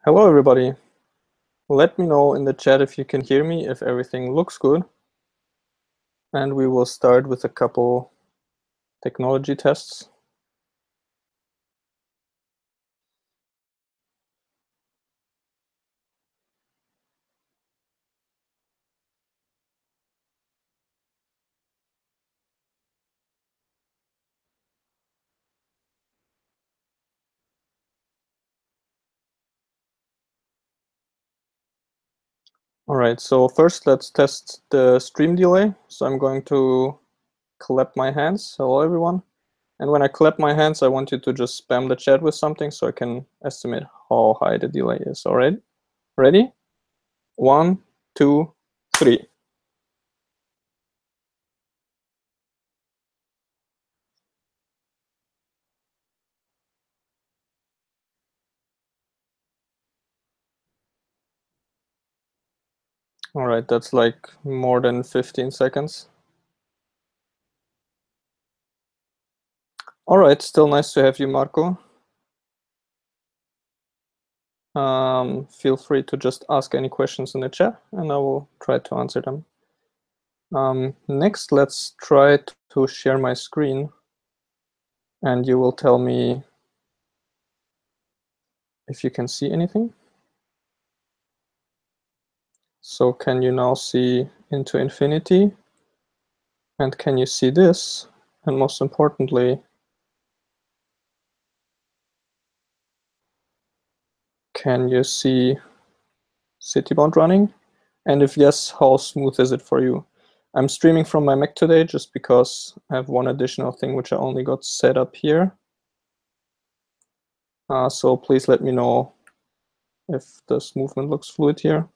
Hello, everybody. Let me know in the chat if you can hear me, if everything looks good. And we will start with a couple technology tests. All right, so first let's test the stream delay. So I'm going to clap my hands. Hello, everyone. And when I clap my hands, I want you to just spam the chat with something so I can estimate how high the delay is. All right, ready? 1, 2, 3. All right, that's like more than 15 seconds. All right, still nice to have you, Marco. Feel free to just ask any questions in the chat and I will try to answer them. Next, let's try to share my screen and you will tell me if you can see anything. So can you now see into infinity? And can you see this? And most importantly, can you see Citybound running? And if yes, how smooth is it for you? I'm streaming from my Mac today just because I have one additional thing which I only got set up here. So please let me know if this movement looks fluid here.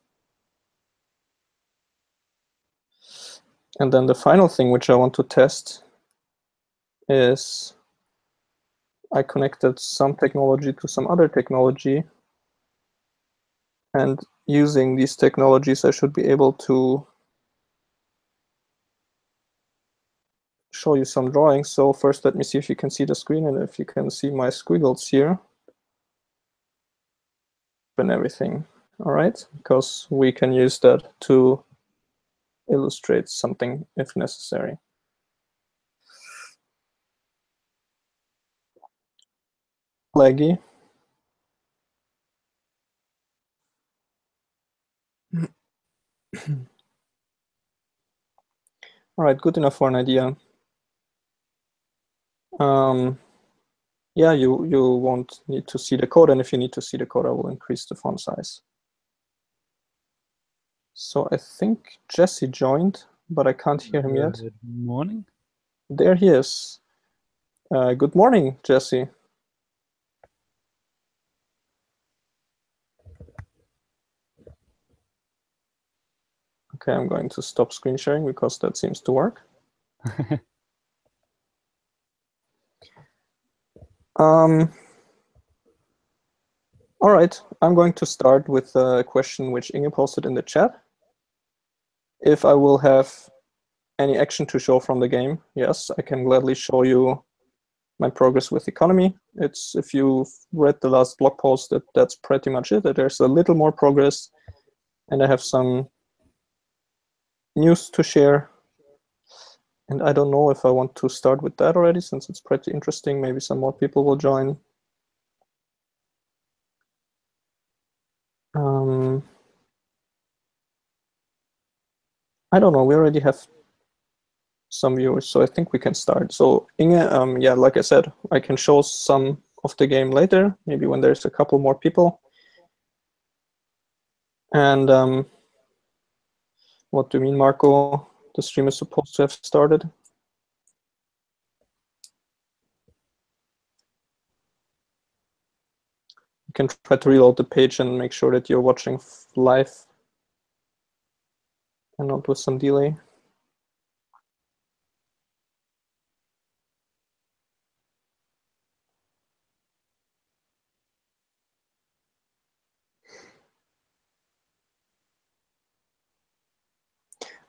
And then the final thing which I want to test is I connected some technology to some other technology. And using these technologies, I should be able to show you some drawings. So first, let me see if you can see the screen and if you can see my squiggles here and everything. All right, because we can use that to illustrate something if necessary. Laggy. All right, good enough for an idea. Yeah, you won't need to see the code, and if you need to see the code, I will increase the font size. So I think Jesse joined, but I can't hear him yet. Good morning. There he is. Good morning, Jesse. Okay, I'm going to stop screen sharing because that seems to work. All right, I'm going to start with a question which Inge posted in the chat. If I will have any action to show from the game, yes, I can gladly show you my progress with economy. It's, if you've read the last blog post, that's pretty much it. There's a little more progress, and I have some news to share. And I don't know if I want to start with that already, since it's pretty interesting. Maybe some more people will join. I don't know. We already have some viewers, so I think we can start. So Inge, yeah, like I said, I can show some of the game later, maybe when there's a couple more people. And what do you mean, Marco? The stream is supposed to have started. You can try to reload the page and make sure that you're watching live and not with some delay.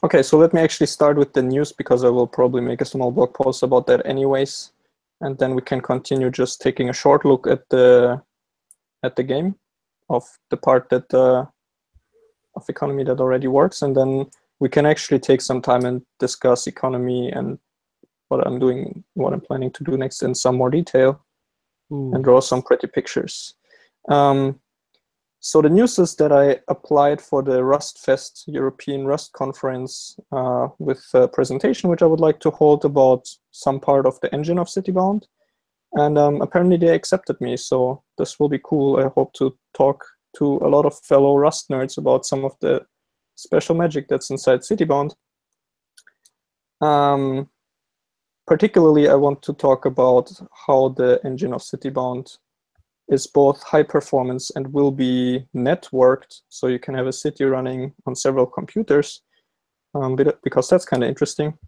Okay, so let me actually start with the news because I will probably make a small blog post about that anyways. And then we can continue just taking a short look at the game. of the part that of economy that already works, and then we can actually take some time and discuss economy and what I'm planning to do next in some more detail. Ooh. And draw some pretty pictures. So the news is that I applied for the RustFest European Rust Conference with a presentation which I would like to hold about some part of the engine of Citybound. And apparently they accepted me, so this will be cool. I hope to talk to a lot of fellow Rust nerds about some of the special magic that's inside Citybound. Particularly, I want to talk about how the engine of Citybound is both high performance and will be networked, so you can have a city running on several computers, because that's kind of interesting.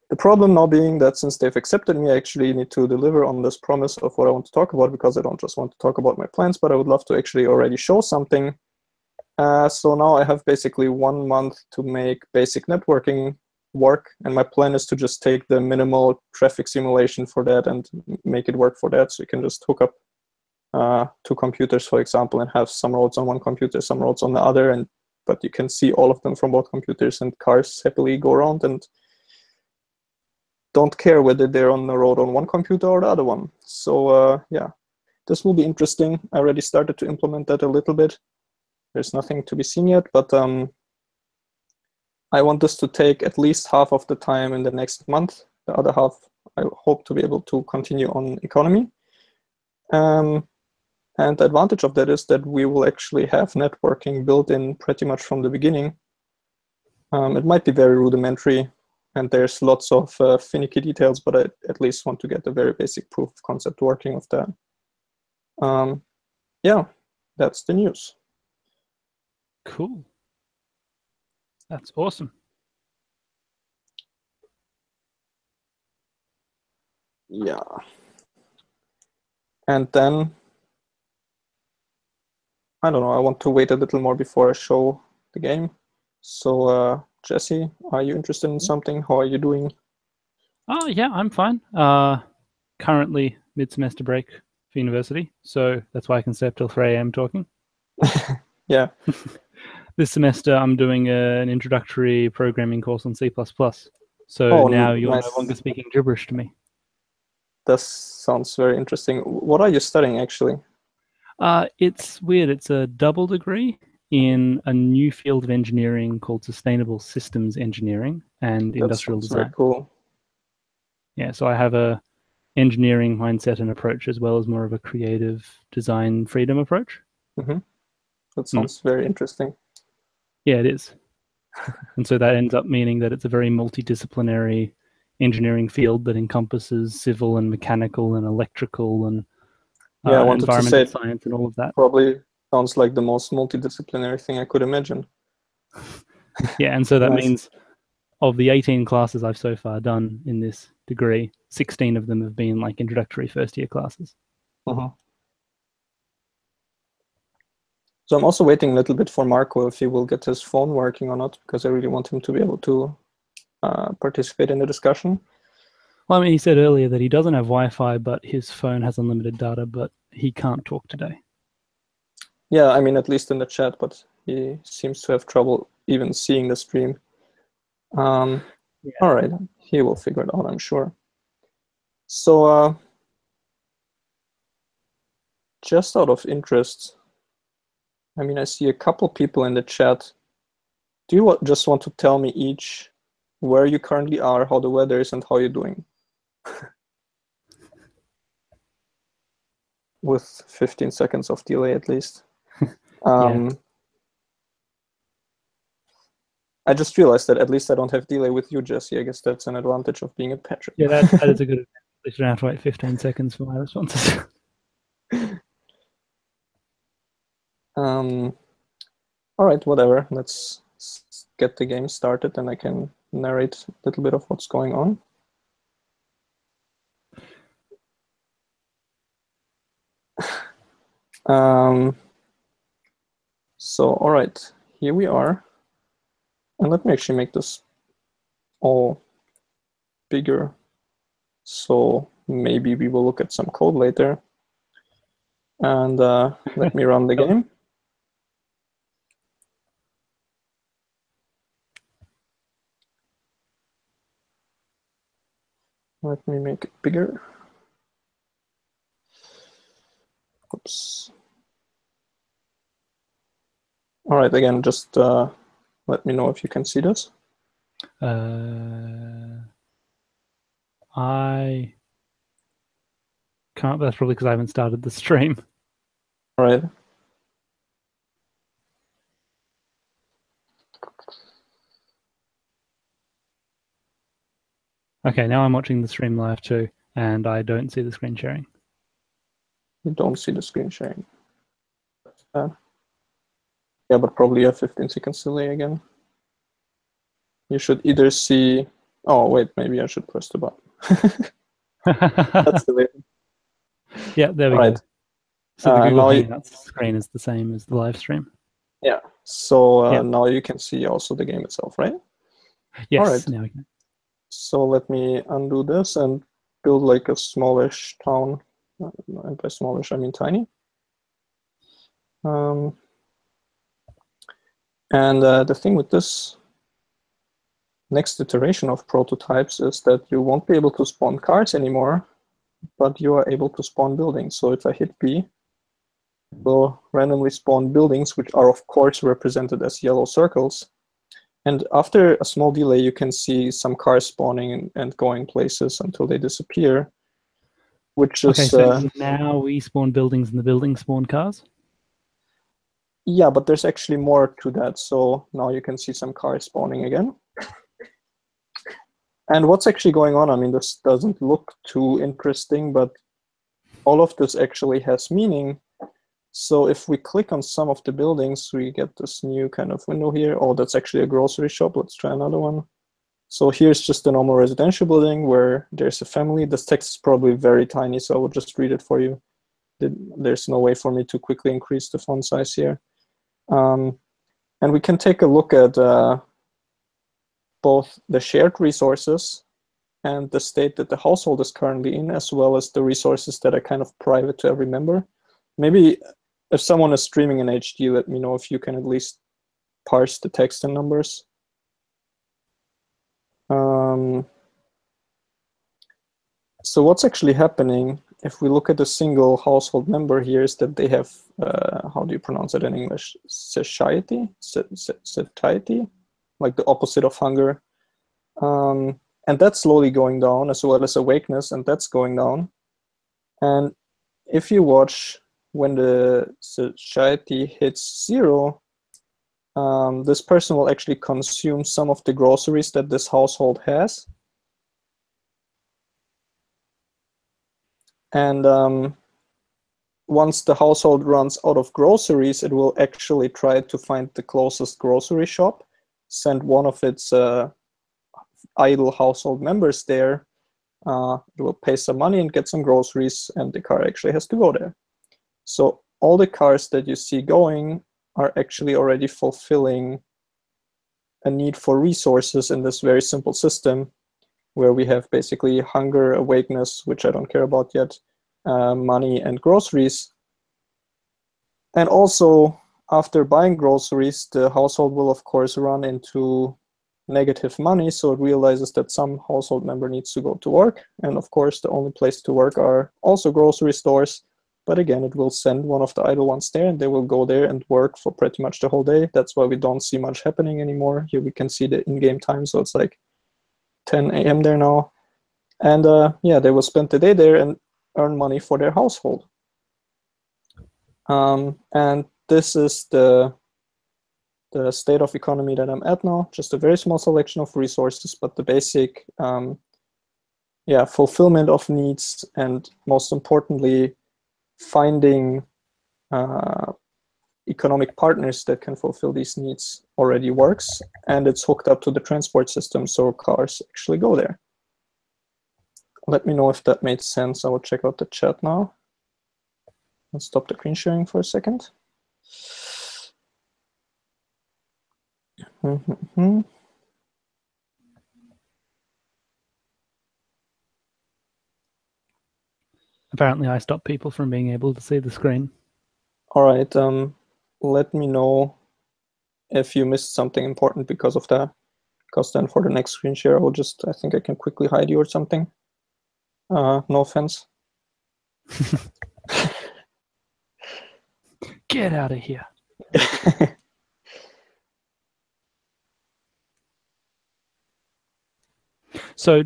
The problem now being that since they've accepted me, I actually need to deliver on this promise of what I want to talk about, because I don't just want to talk about my plans, but I would love to actually already show something. So now I have basically 1 month to make basic networking work, and my plan is to just take the minimal traffic simulation for that and make it work for that. So you can just hook up 2 computers, for example, and have some roads on one computer, some roads on the other, but you can see all of them from both computers, and cars happily go around and don't care whether they're on the road on one computer or the other one. So yeah, this will be interesting. I already started to implement that a little bit. There's nothing to be seen yet, but I want this to take at least half of the time in the next month. The other half, I hope to be able to continue on economy. And the advantage of that is that we will actually have networking built in pretty much from the beginning. It might be very rudimentary, and there's lots of finicky details, but I at least want to get a very basic proof of concept working of that. Yeah, that's the news. Cool. That's awesome. Yeah. And then, I don't know, I want to wait a little more before I show the game. So, Jesse, are you interested in something? How are you doing? Oh, yeah, I'm fine. Currently mid-semester break for university, so that's why I can stay up till 3 a.m. talking. Yeah. This semester, I'm doing an introductory programming course on C++. So now you're nice. no longer speaking gibberish to me. That sounds very interesting. What are you studying, actually? It's weird. It's a double degree in a new field of engineering called sustainable systems engineering and industrial design. Very cool. Yeah, so I have a engineering mindset and approach, as well as more of a creative design freedom approach. Mm-hmm. That sounds very interesting. Yeah, it is. And so that ends up meaning that it's a very multidisciplinary engineering field that encompasses civil and mechanical and electrical and I wanted environmental to say science and all of that. Probably sounds like the most multidisciplinary thing I could imagine. Yeah, and so that Nice. means of the 18 classes I've so far done in this degree, 16 of them have been like introductory first year classes. Uh-huh. So I'm also waiting a little bit for Marco if he will get his phone working or not, because I really want him to be able to participate in the discussion. Well, I mean, he said earlier that he doesn't have Wi-Fi, but his phone has unlimited data, but he can't talk today. Yeah, I mean, at least in the chat, but he seems to have trouble even seeing the stream. All right, he will figure it out, I'm sure. So just out of interest, I mean, I see a couple people in the chat. Do you just want to tell me each where you currently are, how the weather is, and how you're doing? With 15 seconds of delay at least. Yeah. I just realized that at least I don't have delay with you, Jesse. I guess that's an advantage of being a Patrick. Yeah, that is a good advantage. You don't have to wait 15 seconds for my responses. All right, whatever. Let's get the game started and I can narrate a little bit of what's going on. So, all right, here we are. And let me actually make this all bigger. So maybe we will look at some code later. And let me run the game. Let me make it bigger. Oops. All right, again, just let me know if you can see this. I can't, that's probably because I haven't started the stream. All right. Okay, now I'm watching the stream live too, and I don't see the screen sharing. You don't see the screen sharing. Yeah, but probably a 15 seconds delay again. You should either see, oh wait, maybe I should press the button. That's the way. Yeah, there we All right. go. So the Google now Hangouts screen is the same as the live stream. Yeah, so Yeah. now you can see also the game itself, right? Yes, All right. now we can. So let me undo this and build like a smallish town. And by smallish, I mean tiny. And the thing with this next iteration of prototypes is that you won't be able to spawn cars anymore, but you are able to spawn buildings. So if I hit B, it will randomly spawn buildings, which are of course represented as yellow circles. And after a small delay, you can see some cars spawning and going places until they disappear, which is... Okay, so now we spawn buildings and the buildings spawn cars? Yeah, but there's actually more to that. So now you can see some cars spawning again. And what's actually going on, I mean, this doesn't look too interesting, but all of this actually has meaning. So if we click on some of the buildings, we get this new kind of window here. Oh, that's actually a grocery shop. Let's try another one. So here's just a normal residential building where there's a family. This text is probably very tiny, so I will just read it for you. There's no way for me to quickly increase the font size here. And we can take a look at both the shared resources and the state that the household is currently in, as well as the resources that are kind of private to every member. Maybe if someone is streaming in HD, let me know if you can at least parse the text and numbers. So what's actually happening, if we look at a single household member here, is that they have, how do you pronounce it in English? Satiety? Satiety? Like the opposite of hunger. And that's slowly going down, as well as awakeness, and that's going down. And if you watch when the satiety hits 0, this person will actually consume some of the groceries that this household has. And once the household runs out of groceries, it will actually try to find the closest grocery shop, send one of its idle household members there. It will pay some money and get some groceries, and the car actually has to go there. So all the cars that you see going are actually already fulfilling a need for resources in this very simple system, where we have basically hunger, awakeness, which I don't care about yet, money, and groceries. And also, after buying groceries, the household will, of course, run into negative money, so it realizes that some household member needs to go to work. And of course, the only place to work are also grocery stores. But again, it will send one of the idle ones there, and they will go there and work for pretty much the whole day. That's why we don't see much happening anymore. Here we can see the in-game time, so it's like 10 a.m. there now. And yeah, they will spend the day there and earn money for their household. And this is the state of economy that I'm at now. Just a very small selection of resources, but the basic fulfillment of needs, and most importantly, finding economic partners that can fulfill these needs already works, and it's hooked up to the transport system, so cars actually go there. Let me know if that made sense. I will check out the chat now. Let's stop the screen sharing for a second. Apparently I stopped people from being able to see the screen. All right, let me know if you missed something important because of that, because then for the next screen share, I think I can quickly hide you or something. No offense. Get out of here. So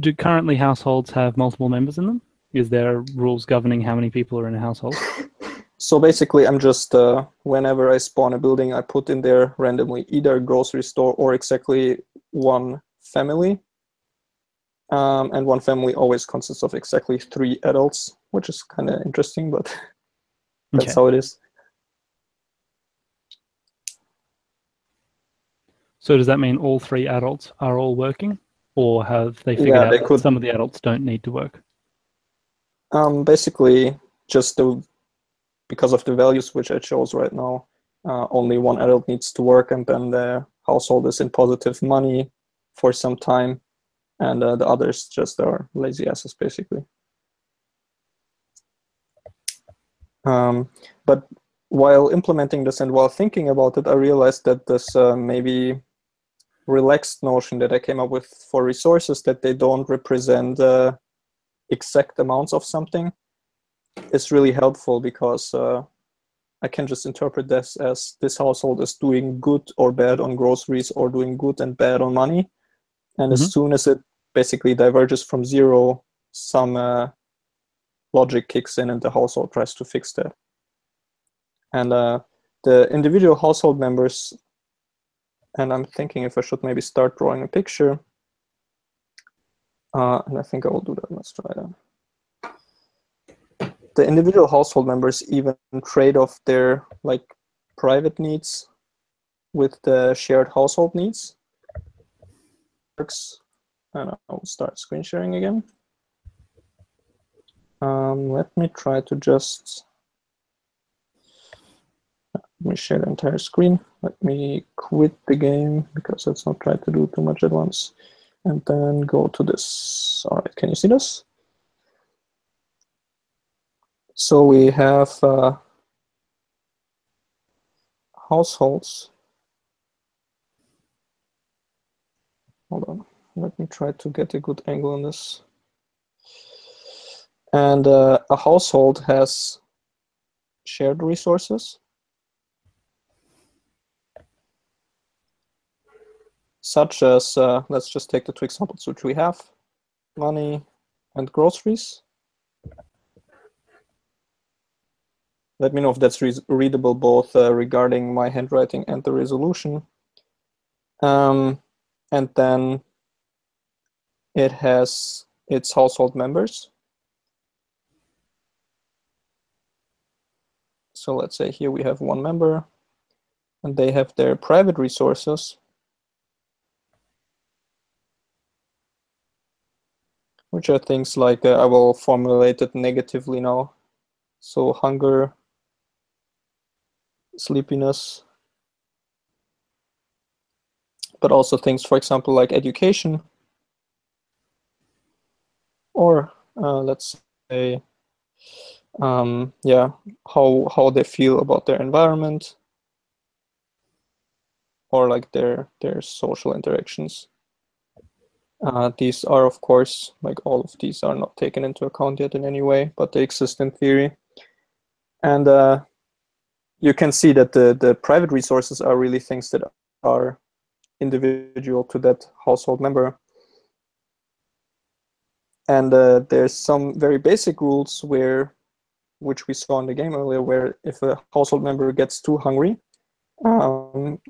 do currently households have multiple members in them? Is there rules governing how many people are in a household? So basically, I'm just, whenever I spawn a building, I put in there randomly either a grocery store or exactly one family. And one family always consists of exactly 3 adults, which is kind of interesting, but that's Okay. how it is. So does that mean all 3 adults are all working? Or have they figured Yeah, out they that could. some of the adults don't need to work? Basically, just because of the values which I chose right now, only one adult needs to work, and then the household is in positive money for some time, and the others just are lazy asses, basically. But while implementing this and while thinking about it, I realized that this maybe relaxed notion that I came up with for resources, that they don't represent exact amounts of something, is really helpful, because I can just interpret this as this household is doing good or bad on groceries, or doing good and bad on money. And as soon as it basically diverges from 0, some logic kicks in and the household tries to fix that. And the individual household members, and I'm thinking if I should maybe start drawing a picture. And I think I will do that. Let's try that. The individual household members even trade off their private needs with the shared household needs. And I'll start screen sharing again. Let me try to just let me share the entire screen. Let me quit the game, because let's not try to do too much at once. And then go to this. All right, can you see this? So we have households. Hold on, let me try to get a good angle on this. And a household has shared resources, such as, let's just take the 2 examples which we have, money and groceries. Let me know if that's readable, both regarding my handwriting and the resolution. And then it has its household members. So let's say here we have one member, and they have their private resources, which are things like, I will formulate it negatively now. So hunger, sleepiness, but also things, for example, like education, or let's say, yeah, how they feel about their environment, or like their social interactions. These are, of course, like all of these are not taken into account yet in any way, but they exist in theory. And you can see that the private resources are really things that are individual to that household member. And there's some very basic rules which we saw in the game earlier, where if a household member gets too hungry,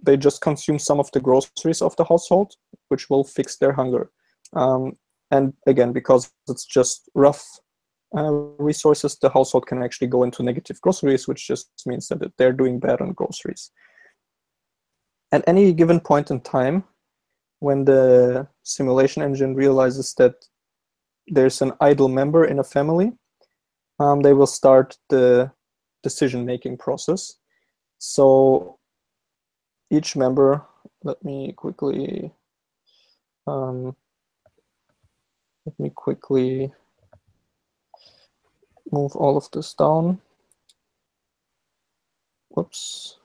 they just consume some of the groceries of the household, which will fix their hunger. And again, because it's just rough resources, the household can actually go into negative groceries, which just means that they're doing bad on groceries. At any given point in time, when the simulation engine realizes that there's an idle member in a family, they will start the decision-making process. So each member, let me quickly move all of this down. Whoops.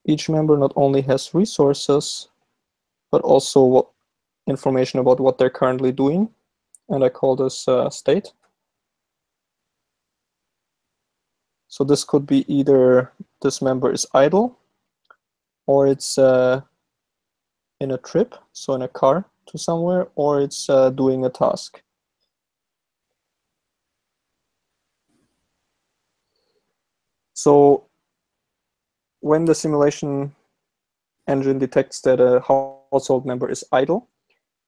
Each member not only has resources, but also information about what they're currently doing. And I call this state. So this could be either this member is idle, or it's in a trip, so in a car to somewhere, or it's doing a task. So when the simulation engine detects that a household member is idle,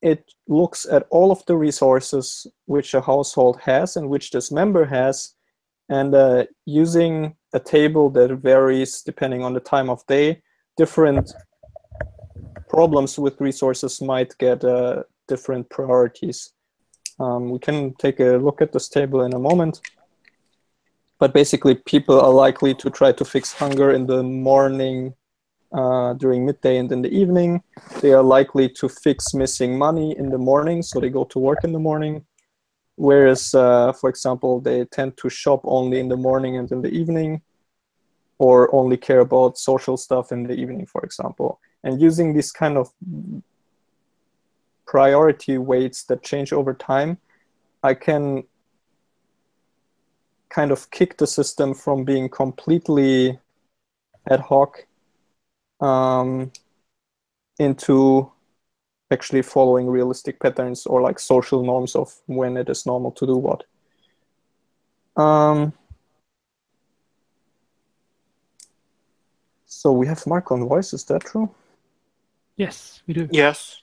it looks at all of the resources which a household has and which this member has, and using a table that varies depending on the time of day, different problems with resources might get different priorities. We can take a look at this table in a moment. But basically, people are likely to try to fix hunger in the morning, during midday, and in the evening. They are likely to fix missing money in the morning, so they go to work in the morning. Whereas, for example, they tend to shop only in the morning and in the evening, or only care about social stuff in the evening, for example. And using these kind of priority weights that change over time, I can kind of kick the system from being completely ad hoc into actually following realistic patterns, or like social norms of when it is normal to do what. So we have Marco on voice, is that true? Yes, we do. Yes.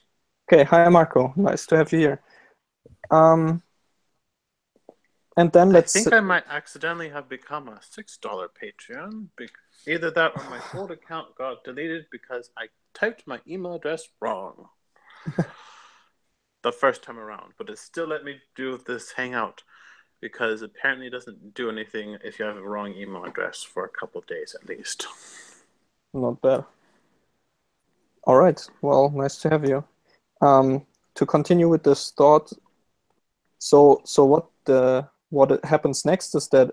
Okay, hi Marco, nice to have you here. And then I think I might accidentally have become a $6 Patreon. Either that or my old account got deleted because I typed my email address wrong the first time around. But it still let me do this Hangout because apparently it doesn't do anything if you have a wrong email address for a couple of days at least. Not bad. All right, well, nice to have you. To continue with this thought, so what happens next is that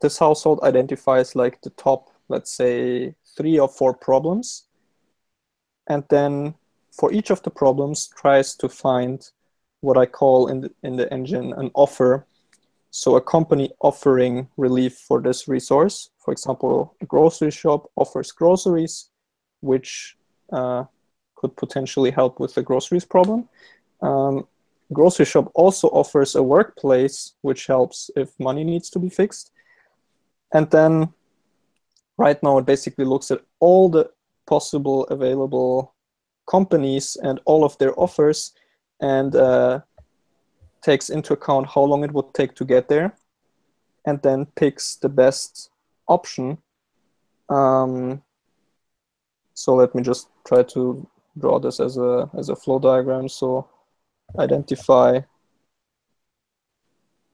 this household identifies like the top, let's say, 3 or 4 problems, and then for each of the problems tries to find what I call in the engine an offer. So a company offering relief for this resource. For example, a grocery shop offers groceries, which could potentially help with the groceries problem. Grocery shop also offers a workplace, which helps if money needs to be fixed. And then right now it basically looks at all the possible available companies and all of their offers, and takes into account how long it would take to get there, and then picks the best option. So let me just try to draw this as a flow diagram. So identify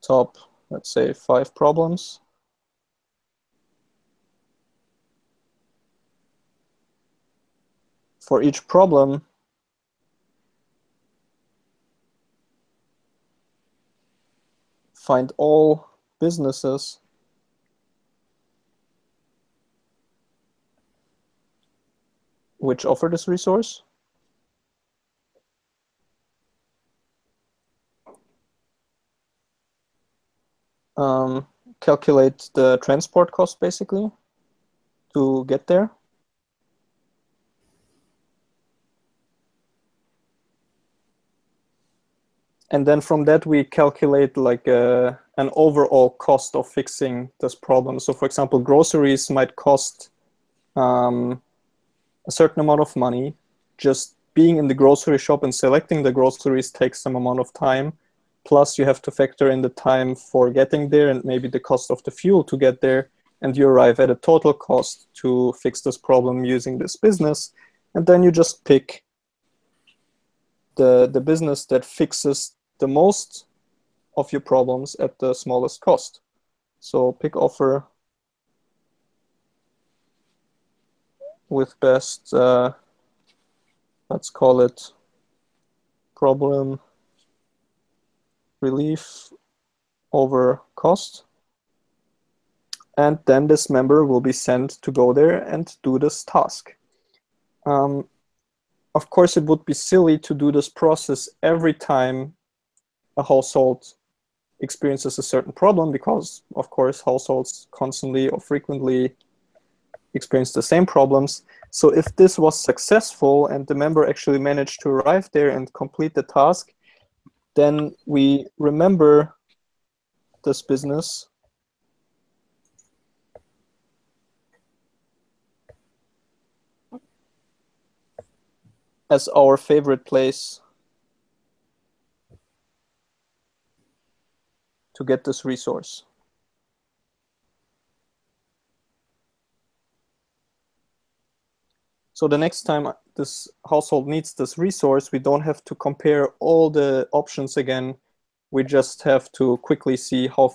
top, let's say, 5 problems. For each problem, find all businesses which offer this resource. Calculate the transport cost basically to get there. And then from that, we calculate like an overall cost of fixing this problem. So for example, groceries might cost a certain amount of money. Just being in the grocery shop and selecting the groceries takes some amount of time. Plus you have to factor in the time for getting there and maybe the cost of the fuel to get there. And you arrive at a total cost to fix this problem using this business. And then you just pick the business that fixes the most of your problems at the smallest cost. So pick offer with best, let's call it problem relief over cost. And then this member will be sent to go there and do this task. of course, it would be silly to do this process every time a household experiences a certain problem, because, of course, households constantly or frequently experience the same problems. So if this was successful and the member actually managed to arrive there and complete the task, then we remember this business as our favorite place to get this resource. So the next time this household needs this resource, we don't have to compare all the options again. We just have to quickly see how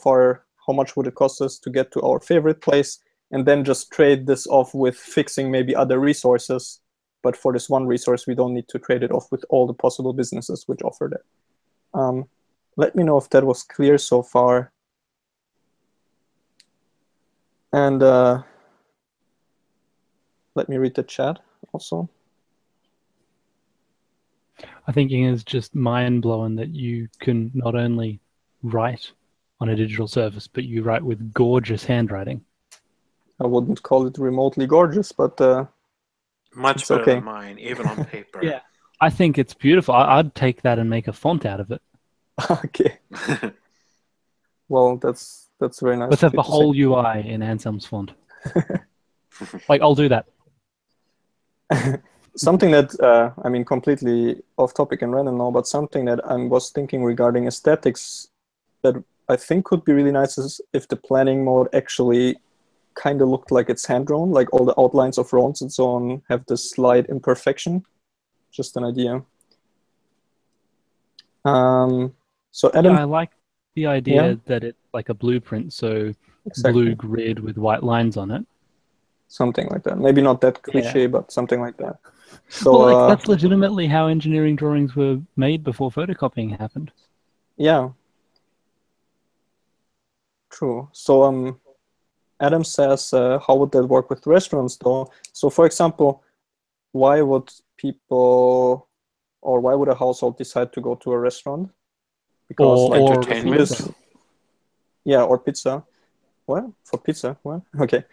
much would it cost us to get to our favorite place, and then just trade this off with fixing maybe other resources. But for this one resource, we don't need to trade it off with all the possible businesses which offer that. Let me know if that was clear so far. And let me read the chat also. I think it is just mind-blowing that you can not only write on a digital surface, but you write with gorgeous handwriting. I wouldn't call it remotely gorgeous, but Much it's better okay. than mine, even on paper. Yeah, I think it's beautiful. I'd take that and make a font out of it. Okay. Well, that's very nice. Let's of have you the to whole say. UI in Anselm's font. Like, I'll do that. Something that, I mean, completely off topic and random now, but something that I was thinking regarding aesthetics that I think could be really nice is if the planning mode actually kind of looked like it's hand-drawn, like all the outlines of roads and so on have this slight imperfection. Just an idea. So Adam, Yeah, I like the idea Yeah. that it's like a blueprint, so Exactly. blue grid with white lines on it. Something like that. Maybe not that cliche, Yeah. but something like that. So Well, like that's legitimately how engineering drawings were made before photocopying happened. yeah, true. So Adam says, how would that work with restaurants though? So for example, why would people or why would a household decide to go to a restaurant? Because like Or the food entertainment. is, yeah, or pizza. What? For pizza? What? Okay.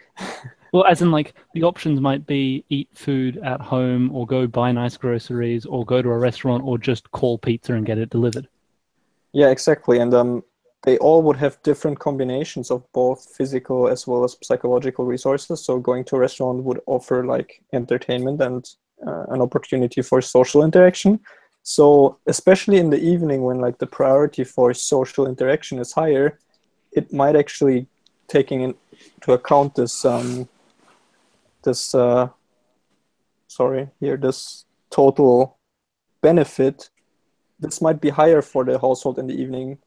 Well, as in like the options might be eat food at home or go buy nice groceries or go to a restaurant or just call pizza and get it delivered. Yeah, exactly. And they all would have different combinations of both physical as well as psychological resources. So going to a restaurant would offer like entertainment and an opportunity for social interaction. So especially in the evening when like the priority for social interaction is higher, it might actually taking into account this this this total benefit. This might be higher for the household in the evening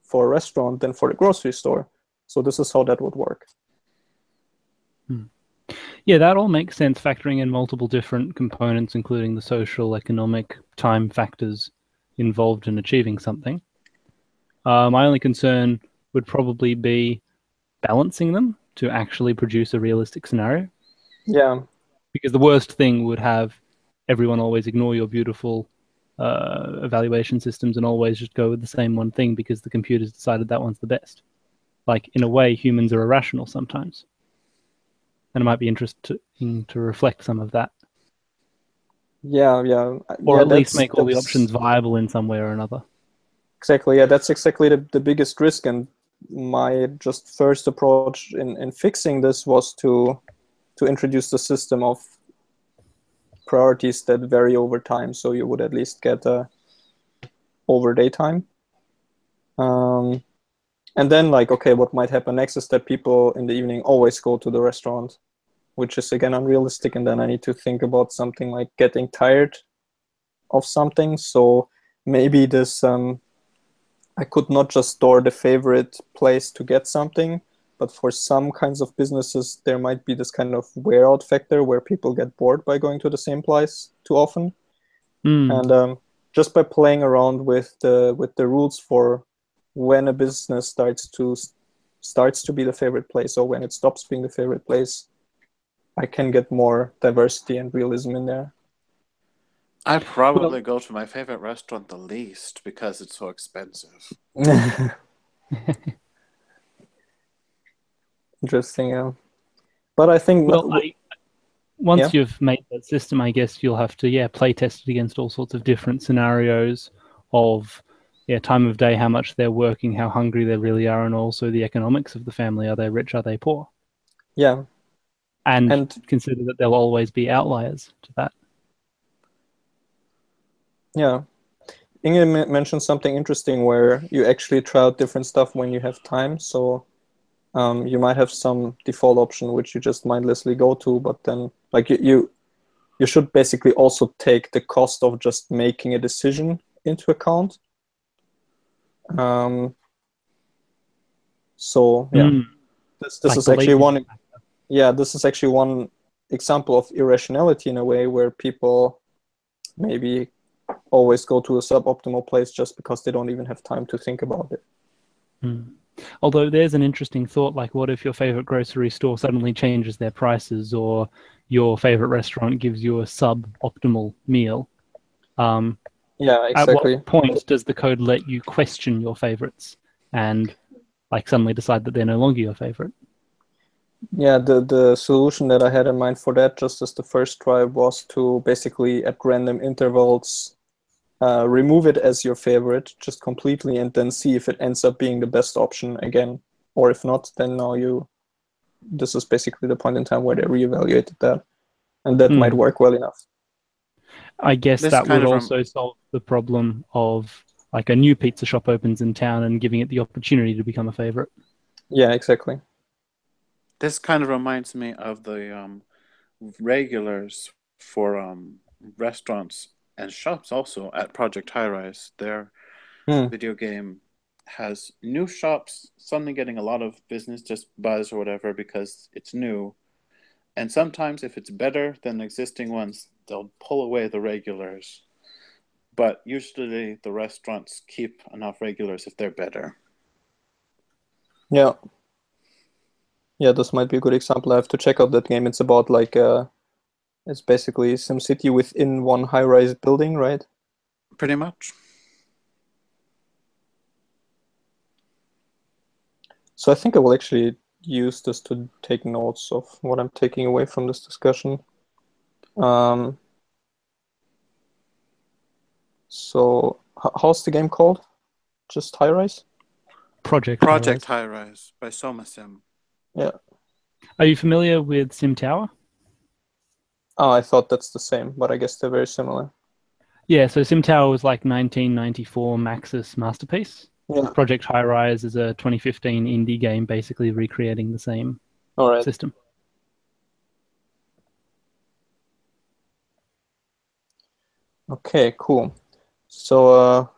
for a restaurant than for the grocery store. So this is how that would work. Yeah, that all makes sense, factoring in multiple different components, including the social, economic, time factors involved in achieving something. My only concern would probably be balancing them to actually produce a realistic scenario. Yeah. Because the worst thing would have everyone always ignore your beautiful evaluation systems and always just go with the same one thing because the computer's decided that one's the best. Like, in a way, humans are irrational sometimes. And it might be interesting to reflect some of that. Yeah. Or Yeah, at least make all the options viable in some way or another. Exactly. Yeah, that's exactly the biggest risk. And my just first approach in fixing this was to introduce the system of priorities that vary over time. So you would at least get over daytime. And then like, okay, what might happen next is that people in the evening always go to the restaurant, which is again unrealistic. And then I need to think about something like getting tired of something. So maybe this, I could not just store the favorite place to get something, but for some kinds of businesses, there might be this kind of wear out factor where people get bored by going to the same place too often. And just by playing around with the rules for when a business starts to be the favorite place or when it stops being the favorite place, I can get more diversity and realism in there. I probably go to my favorite restaurant the least because it's so expensive. Interesting, yeah. But I think once you've made that system, I guess you'll have to play test it against all sorts of different scenarios of time of day, how much they're working, how hungry they really are, and also the economics of the family. Are they rich? Are they poor? Yeah. And consider that there'll always be outliers to that. Yeah. Inge mentioned something interesting where you actually try out different stuff when you have time. So you might have some default option which you just mindlessly go to, but then like you should basically also take the cost of just making a decision into account. So yeah, this like is actually one. Yeah, this is actually one example of irrationality in a way where people maybe always go to a suboptimal place just because they don't even have time to think about it. Although there's an interesting thought, like what if your favorite grocery store suddenly changes their prices, or your favorite restaurant gives you a suboptimal meal? Yeah, exactly. At what point does the code let you question your favorites and like suddenly decide that they're no longer your favorite? Yeah, the solution that I had in mind for that, just as the first try, was to basically at random intervals remove it as your favorite just completely, and then see if it ends up being the best option again, or if not, then now this is basically the point in time where they reevaluated that, and that might work well enough. I guess that would also solve the problem of like a new pizza shop opens in town and giving it the opportunity to become a favorite. Yeah, exactly. This kind of reminds me of the regulars for restaurants and shops also at Project High Rise. Their video game has new shops suddenly getting a lot of business, just buzz or whatever, because it's new. And sometimes if it's better than existing ones, they'll pull away the regulars. But usually the restaurants keep enough regulars if they're better. Yeah. Yeah, this might be a good example. I have to check out that game. It's about like it's basically SimCity within one high-rise building, right? Pretty much. So I think I will actually use this to take notes of what I'm taking away from this discussion. So how's the game called? Just High Rise? Project High Rise by SomaSim. Yeah. Are you familiar with Sim Tower? Oh, I thought that's the same, but I guess they're very similar. Yeah, so Sim Tower was like 1994 Maxis masterpiece. Yeah. Project High Rise is a 2015 indie game basically recreating the same system. Okay, cool. So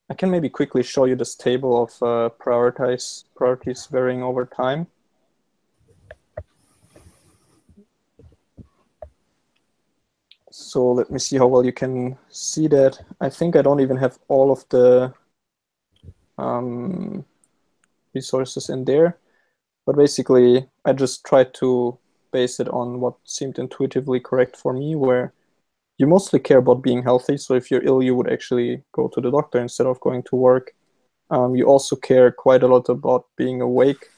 I can maybe quickly show you this table of priorities varying over time. So let me see how well you can see that. I think I don't even have all of the resources in there, but basically I just tried to base it on what seemed intuitively correct for me, where you mostly care about being healthy. So if you're ill, you would actually go to the doctor instead of going to work. You also care quite a lot about being awake.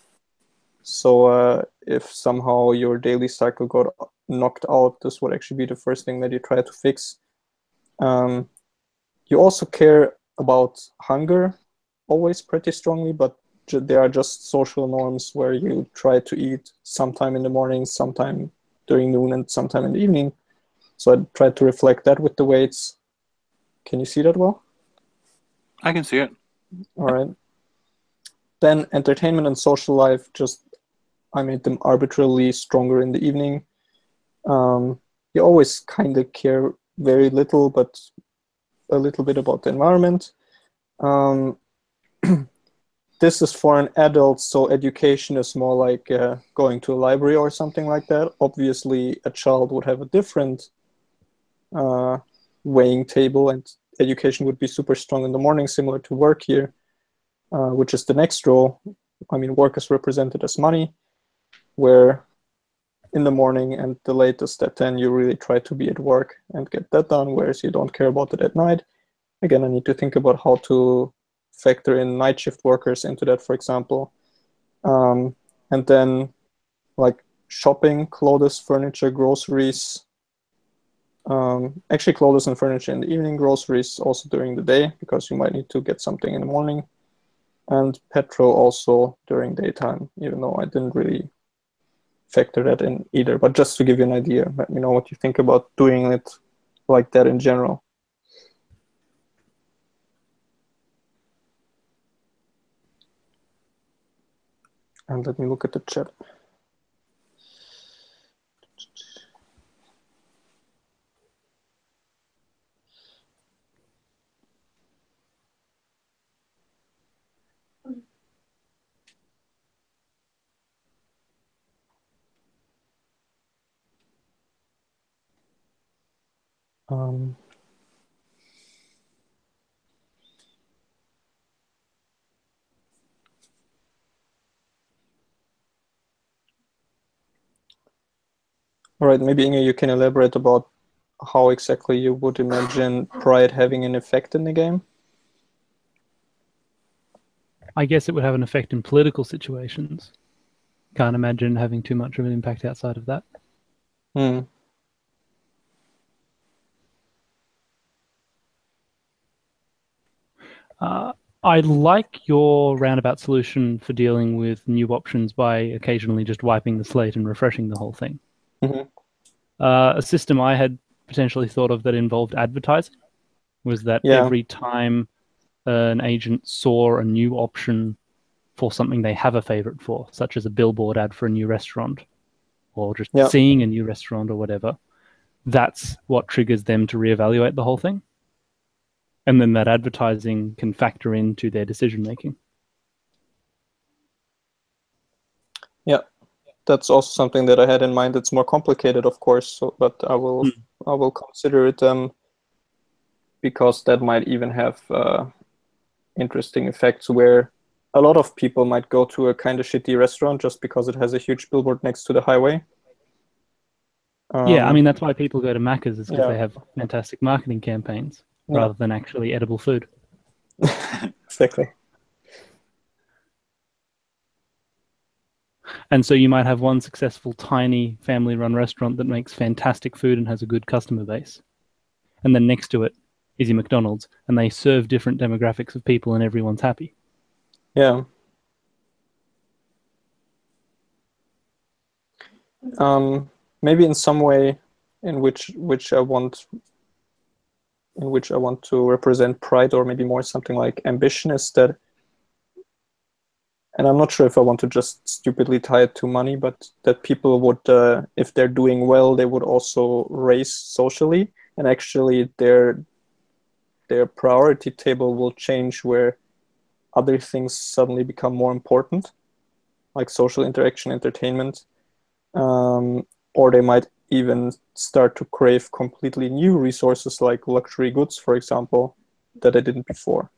So if somehow your daily cycle got knocked out, this would actually be the first thing that you try to fix. You also care about hunger always pretty strongly, but there are just social norms where you try to eat sometime in the morning, sometime during noon, and sometime in the evening. So I tried to reflect that with the weights. Can you see that well? I can see it. All right. Then entertainment and social life, I made them arbitrarily stronger in the evening. You always kind of care very little, but a little bit about the environment. This is for an adult, so education is more like going to a library or something like that. Obviously, a child would have a different weighing table, and education would be super strong in the morning, similar to work here, which is the next row. I mean, work is represented as money, where in the morning, and the latest at 10 you really try to be at work and get that done, whereas you don't care about it at night. Again, I need to think about how to factor in night shift workers into that, for example. And then like shopping, clothes, furniture, groceries. Actually, clothes and furniture in the evening, groceries also during the day, because you might need to get something in the morning. And petrol also during daytime, even though I didn't really factor that in either. But just to give you an idea, let me know what you think about doing it like that in general. And let me look at the chat. All right, maybe Inge, you can elaborate about how exactly you would imagine pride having an effect in the game. I guess it would have an effect in political situations. Can't imagine having too much of an impact outside of that. I like your roundabout solution for dealing with new options by occasionally just wiping the slate and refreshing the whole thing. A system I had potentially thought of that involved advertising was that every time an agent saw a new option for something they have a favorite for, such as a billboard ad for a new restaurant, or just seeing a new restaurant or whatever, that's what triggers them to reevaluate the whole thing. And then that advertising can factor into their decision making. Yeah, that's also something that I had in mind. It's more complicated, of course, but I will consider it because that might even have interesting effects where a lot of people might go to a kind of shitty restaurant just because it has a huge billboard next to the highway. Yeah, I mean, that's why people go to Macca's, is because they have fantastic marketing campaigns rather than actually edible food. Exactly. And so you might have one successful, tiny, family-run restaurant that makes fantastic food and has a good customer base. And then next to it is your McDonald's, and they serve different demographics of people and everyone's happy. Yeah. Maybe in some way in which I want to represent pride, or maybe more something like ambition, is that, and I'm not sure if I want to just stupidly tie it to money, but that people would, if they're doing well, they would also raise socially, and actually their priority table will change where other things suddenly become more important, like social interaction, entertainment, or they might even start to crave completely new resources like luxury goods, for example, that they didn't before.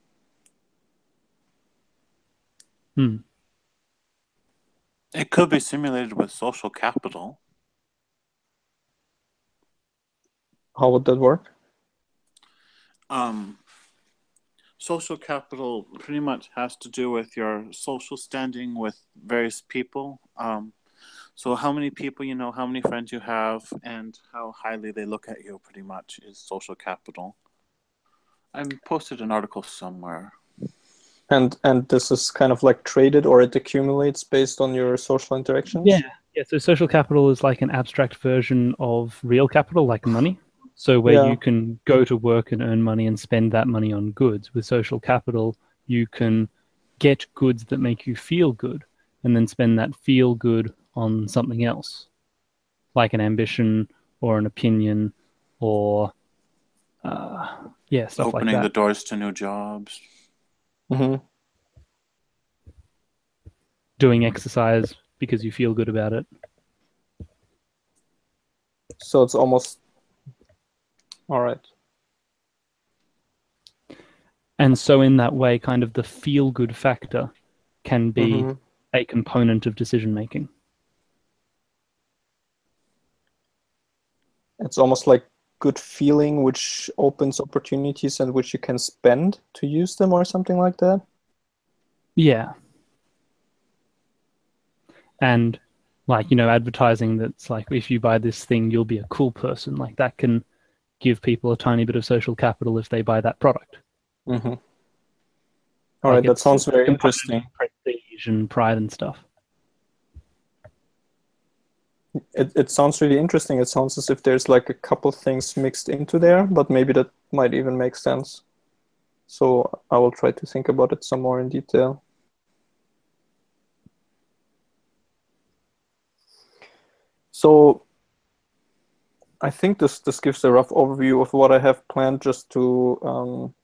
It could be simulated with social capital. How would that work? Social capital pretty much has to do with your social standing with various people. So how many people you know, how many friends you have, and how highly they look at you pretty much is social capital. I posted an article somewhere. And this is kind of like traded, or it accumulates based on your social interactions? Yeah. So social capital is like an abstract version of real capital, like money. So where you can go to work and earn money and spend that money on goods. With social capital, you can get goods that make you feel good and then spend that feel good on something else, like an ambition or an opinion or stuff Opening like that. the doors to new jobs. Doing exercise because you feel good about it. So it's almost all right. And so in that way, kind of the feel-good factor can be a component of decision-making. It's almost like good feeling, which opens opportunities and which you can spend to use them or something like that. Yeah. And like, advertising that's like, if you buy this thing, you'll be a cool person. Like that can give people a tiny bit of social capital if they buy that product. Mm-hmm. All Like right, that sounds very interesting. Prestige and pride and stuff. It sounds really interesting. It sounds as if there's like a couple things mixed into there, but maybe that might even make sense. So I will try to think about it some more in detail. So I think this gives a rough overview of what I have planned. Just to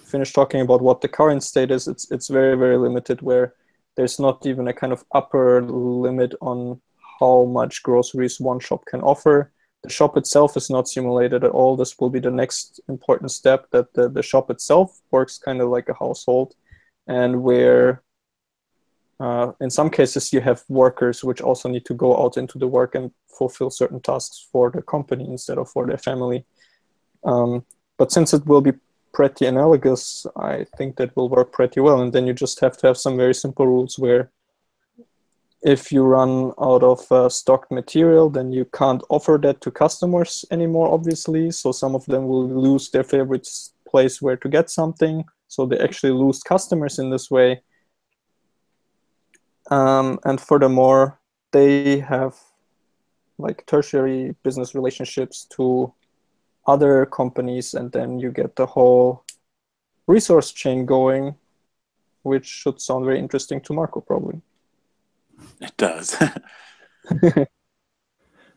finish talking about what the current state is, it's very, very limited, where there's not even a kind of upper limit on how much groceries one shop can offer. The shop itself is not simulated at all. This will be the next important step, that the shop itself works kind of like a household, and where in some cases you have workers which also need to go out into the work and fulfill certain tasks for the company instead of for their family. But since it will be pretty analogous, I think that will work pretty well. And then you just have to have some very simple rules where if you run out of stocked material, then you can't offer that to customers anymore, obviously. So some of them will lose their favorite place where to get something. So they actually lose customers in this way. And furthermore, they have like tertiary business relationships to other companies, and then you get the whole resource chain going, which should sound very interesting to Marco, probably. It does.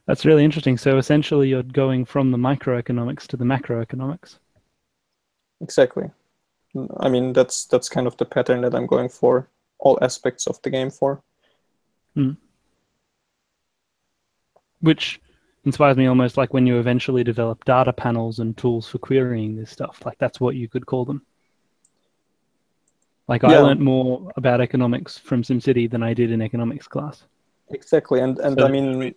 That's really interesting. So essentially you're going from the microeconomics to the macroeconomics. Exactly. I mean, that's kind of the pattern that I'm going for all aspects of the game for. Which inspires me almost like when you eventually develop data panels and tools for querying this stuff. Like that's what you could call them. Like I learned more about economics from SimCity than I did in economics class. Exactly. And so I mean,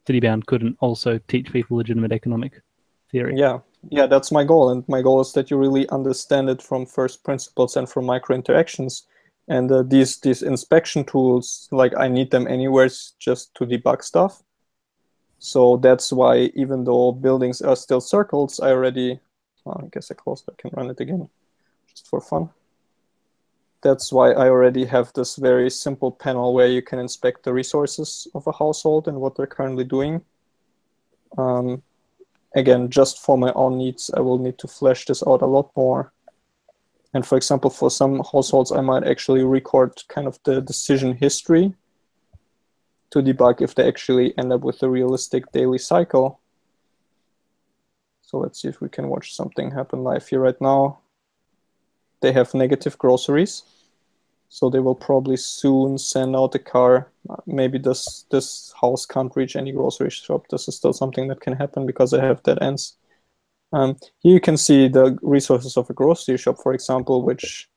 Citybound couldn't also teach people legitimate economic theory. Yeah, that's my goal. And my goal is that you really understand it from first principles and from micro interactions. And these inspection tools, like I need them anywhere just to debug stuff. So that's why, even though buildings are still circles, I guess I closed, I can run it again just for fun. That's why I already have this very simple panel where you can inspect the resources of a household and what they're currently doing. Again, just for my own needs, I will need to flesh this out a lot more. And for example, for some households, I might actually record kind of the decision history to debug if they actually end up with a realistic daily cycle. So let's see if we can watch something happen live here right now. They have negative groceries, so they will probably soon send out a car. Maybe this house can't reach any grocery shop. This is still something that can happen because I have dead ends. Here you can see the resources of a grocery shop, for example, which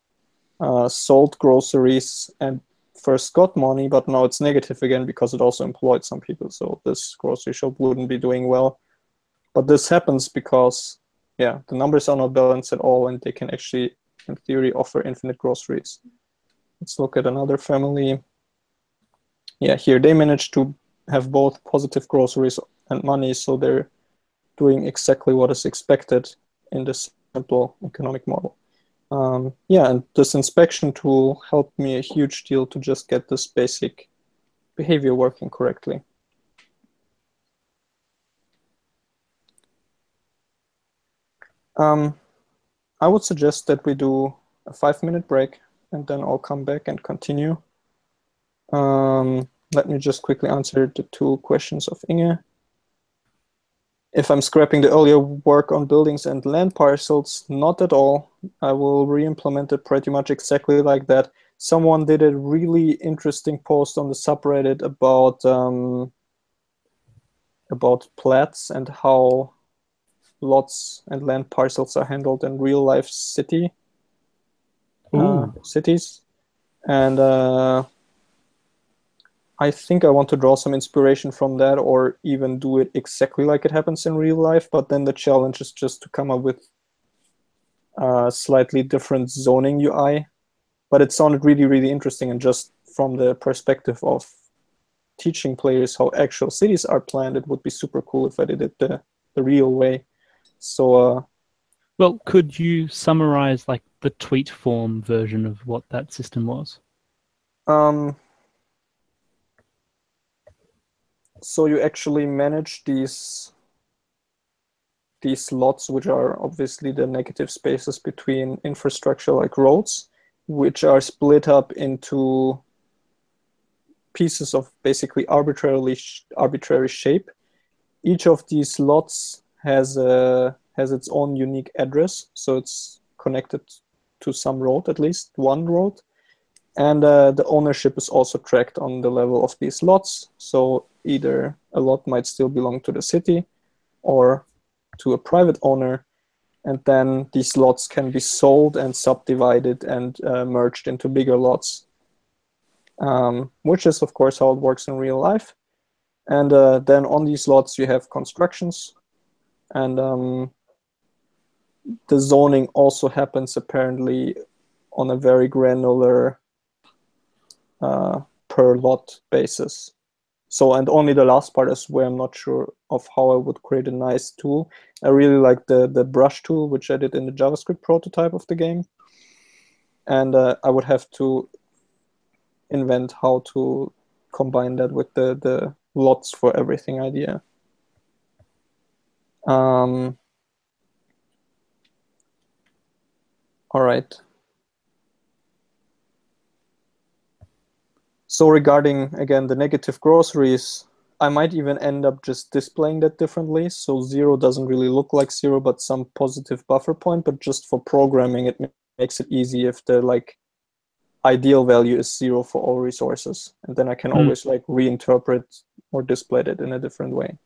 sold groceries and first got money, but now it's negative again because it also employed some people. So this grocery shop wouldn't be doing well. But this happens because, the numbers are not balanced at all, and they can actually, in theory, offer infinite groceries. Let's look at another family. Yeah, here they managed to have both positive groceries and money, so they're doing exactly what is expected in this simple economic model. And this inspection tool helped me a huge deal to just get this basic behavior working correctly. I would suggest that we do a 5-minute break, and then I'll come back and continue. Let me just quickly answer the 2 questions of Inge. If I'm scrapping the earlier work on buildings and land parcels, not at all. I will re-implement it pretty much exactly like that. Someone did a really interesting post on the subreddit about plats and how lots and land parcels are handled in real life cities. And I think I want to draw some inspiration from that, or even do it exactly like it happens in real life. But then the challenge is just to come up with a slightly different zoning UI. But it sounded really, really interesting, and just from the perspective of teaching players how actual cities are planned, it would be super cool if I did it the real way. So Well, could you summarize like the tweet form version of what that system was? so you actually manage these lots, which are obviously the negative spaces between infrastructure like roads, which are split up into pieces of basically arbitrary shape. Each of these lots has its own unique address, so it's connected to some road, at least one road. And the ownership is also tracked on the level of these lots. So either a lot might still belong to the city or to a private owner. And then these lots can be sold and subdivided and merged into bigger lots, which is, of course, how it works in real life. And then on these lots, you have constructions. And the zoning also happens apparently on a very granular per lot basis. So, and only the last part is where I'm not sure of how I would create a nice tool. I really like the brush tool, which I did in the JavaScript prototype of the game. And I would have to invent how to combine that with the lots for everything idea. All right. So regarding, again, the negative groceries, I might even end up just displaying that differently. So 0 doesn't really look like 0, but some positive buffer point. But just for programming, it makes it easy if the ideal value is 0 for all resources. And then I can always reinterpret or display it in a different way.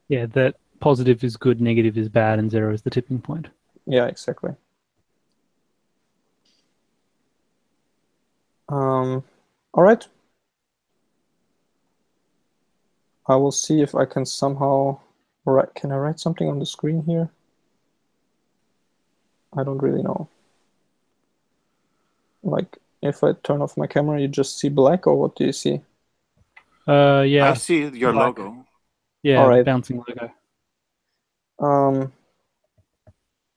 Yeah, that positive is good, negative is bad, and 0 is the tipping point. Yeah, exactly. All right. I will see if I can somehow write. Can I write something on the screen here? I don't really know. Like, if I turn off my camera, you just see black, or what do you see? Yeah. I see your black. logo. Yeah, All right. bouncing logo.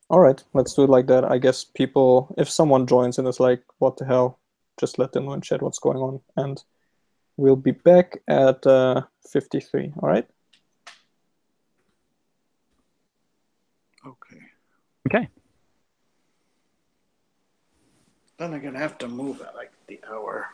All right, let's do it like that. I guess people, if someone joins and is like, what the hell, just let them know in chat what's going on. And we'll be back at 53, all right? Okay. Okay. Then I'm gonna have to move at like the hour.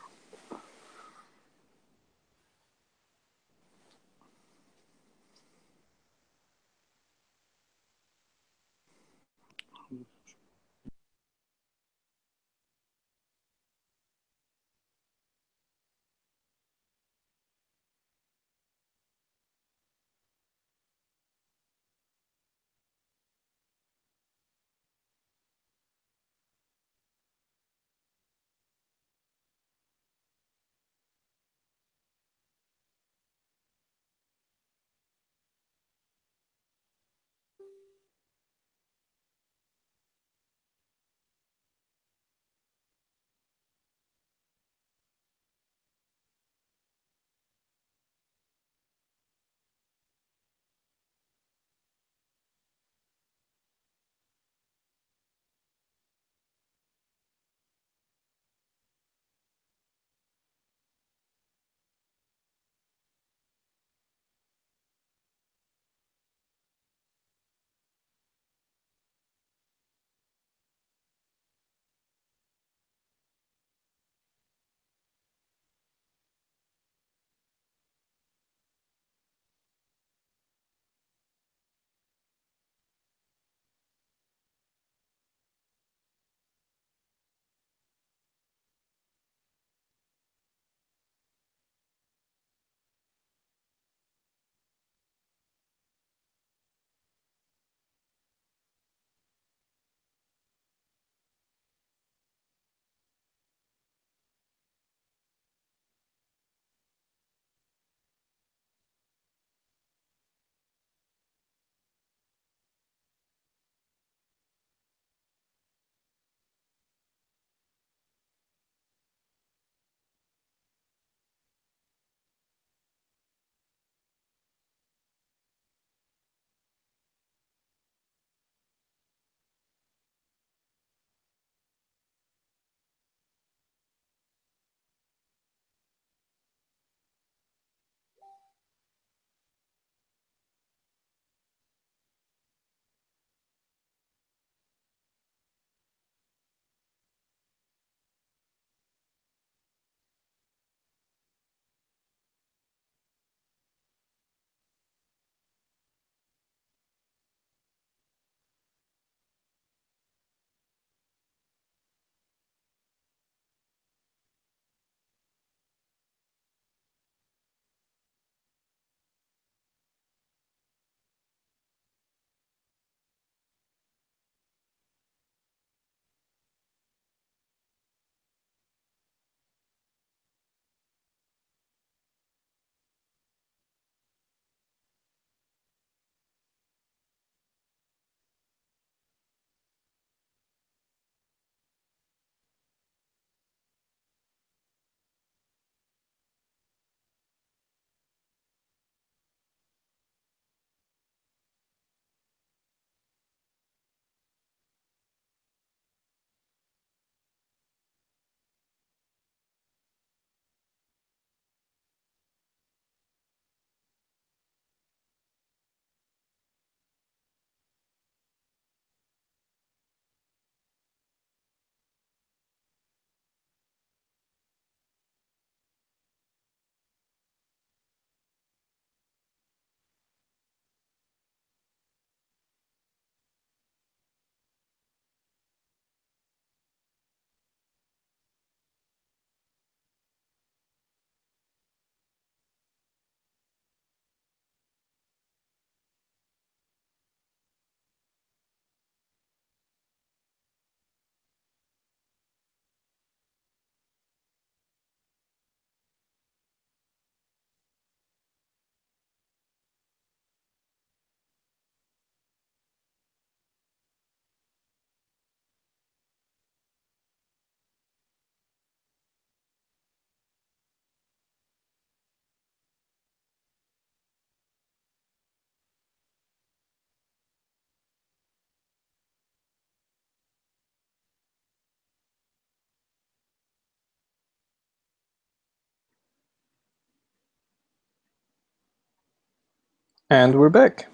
And we're back.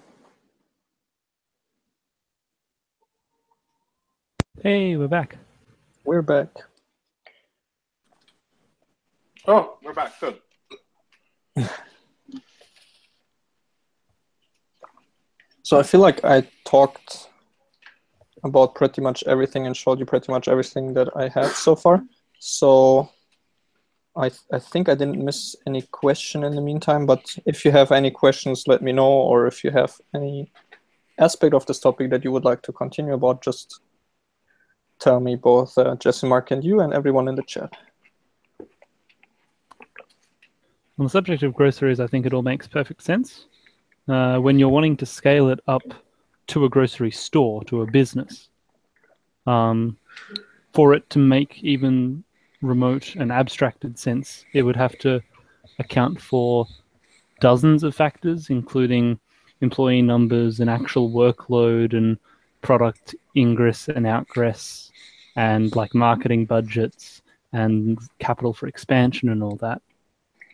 Hey, we're back. We're back. Oh, we're back. Good. So I feel like I talked about pretty much everything and showed you pretty much everything that I have so far. So I think I didn't miss any question in the meantime, but if you have any questions, let me know, or if you have any aspect of this topic that you would like to continue about, just tell me, both Jesse, Mark, and you, and everyone in the chat. On the subject of groceries, I think it all makes perfect sense. When you're wanting to scale it up to a grocery store, to a business, for it to make even remote and abstracted sense, it would have to account for dozens of factors, including employee numbers and actual workload and product ingress and outgress and like marketing budgets and capital for expansion and all that.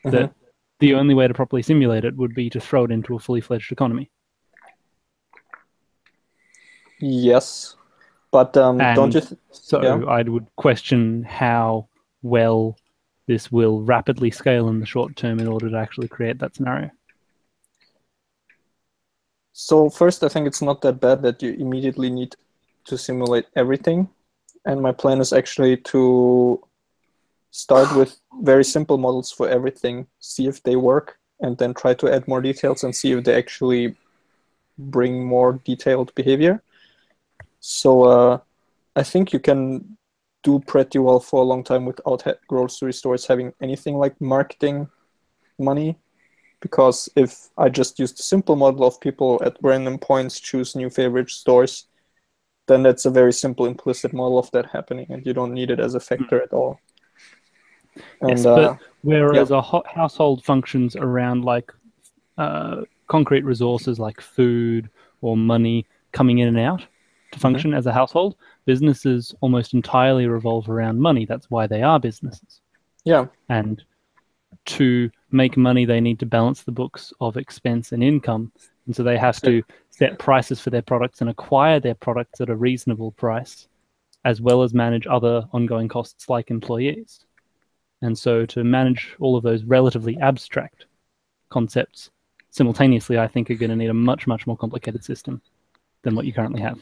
Mhm. That the only way to properly simulate it would be to throw it into a fully fledged economy. Yes, but don't you? So Yeah. I would question how well this will rapidly scale in the short term in order to actually create that scenario. So first, I think it's not that bad that you immediately need to simulate everything. And my plan is actually to start with very simple models for everything, see if they work, and then try to add more details and see if they actually bring more detailed behavior. So I think you can do pretty well for a long time without grocery stores having anything like marketing money. Because if I just use the simple model of people at random points choose new favorite stores, then that's a very simple implicit model of that happening, and you don't need it as a factor at all. And, yes, but whereas yeah. a household functions around like concrete resources like food or money coming in and out to function as a household, businesses almost entirely revolve around money. That's why they are businesses. Yeah. And to make money, they need to balance the books of expense and income. And so they have to set prices for their products and acquire their products at a reasonable price, as well as manage other ongoing costs like employees. And so to manage all of those relatively abstract concepts simultaneously, I think are going to need a much, much more complicated system than what you currently have.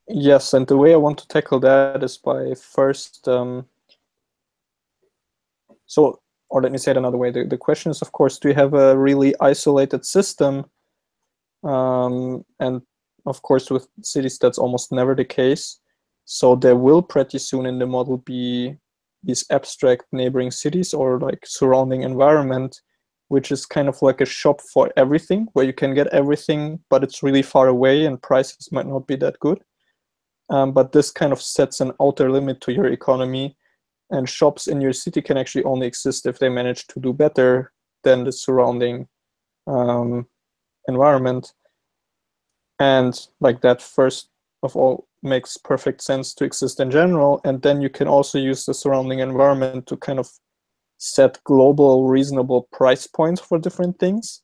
Yes, and the way I want to tackle that is by first, or let me say it another way. The question is, of course, do you have a really isolated system? And of course, with cities, that's almost never the case. So there will pretty soon in the model be these abstract neighboring cities or like surrounding environment, which is kind of like a shop for everything, where you can get everything, but it's really far away and prices might not be that good. But this kind of sets an outer limit to your economy, and shops in your city can actually only exist if they manage to do better than the surrounding environment. And like that, first of all, makes perfect sense to exist in general. And then you can also use the surrounding environment to kind of set global reasonable price points for different things.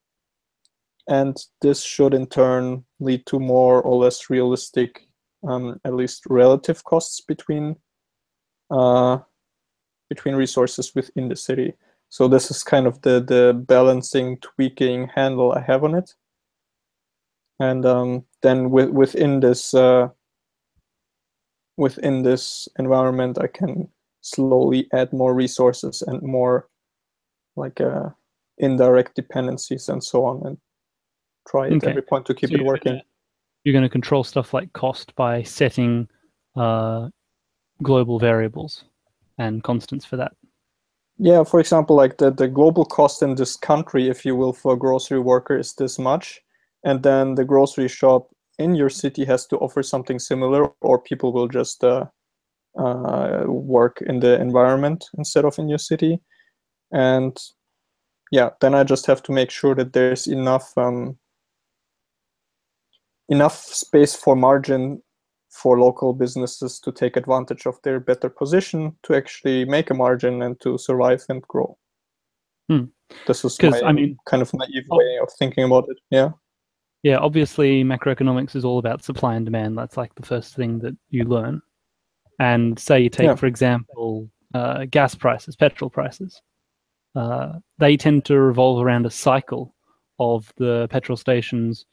And this should in turn lead to more or less realistic, at least relative costs between resources within the city. So this is kind of the balancing, tweaking handle I have on it. And then within this environment, I can slowly add more resources and more like indirect dependencies and so on, and try at every point to keep it working. You're going to control stuff like cost by setting global variables and constants for that. Yeah, for example, like the global cost in this country, if you will, for a grocery worker is this much, and then the grocery shop in your city has to offer something similar, or people will just work in the environment instead of in your city. And yeah, then I just have to make sure that there's enough space for margin for local businesses to take advantage of their better position to actually make a margin and to survive and grow. This is 'Cause, my I mean, kind of naive way of thinking about it. Yeah. yeah, obviously macroeconomics is all about supply and demand. That's like the first thing that you learn. And say you take, Yeah. for example, gas prices, petrol prices. They tend to revolve around a cycle of the petrol stations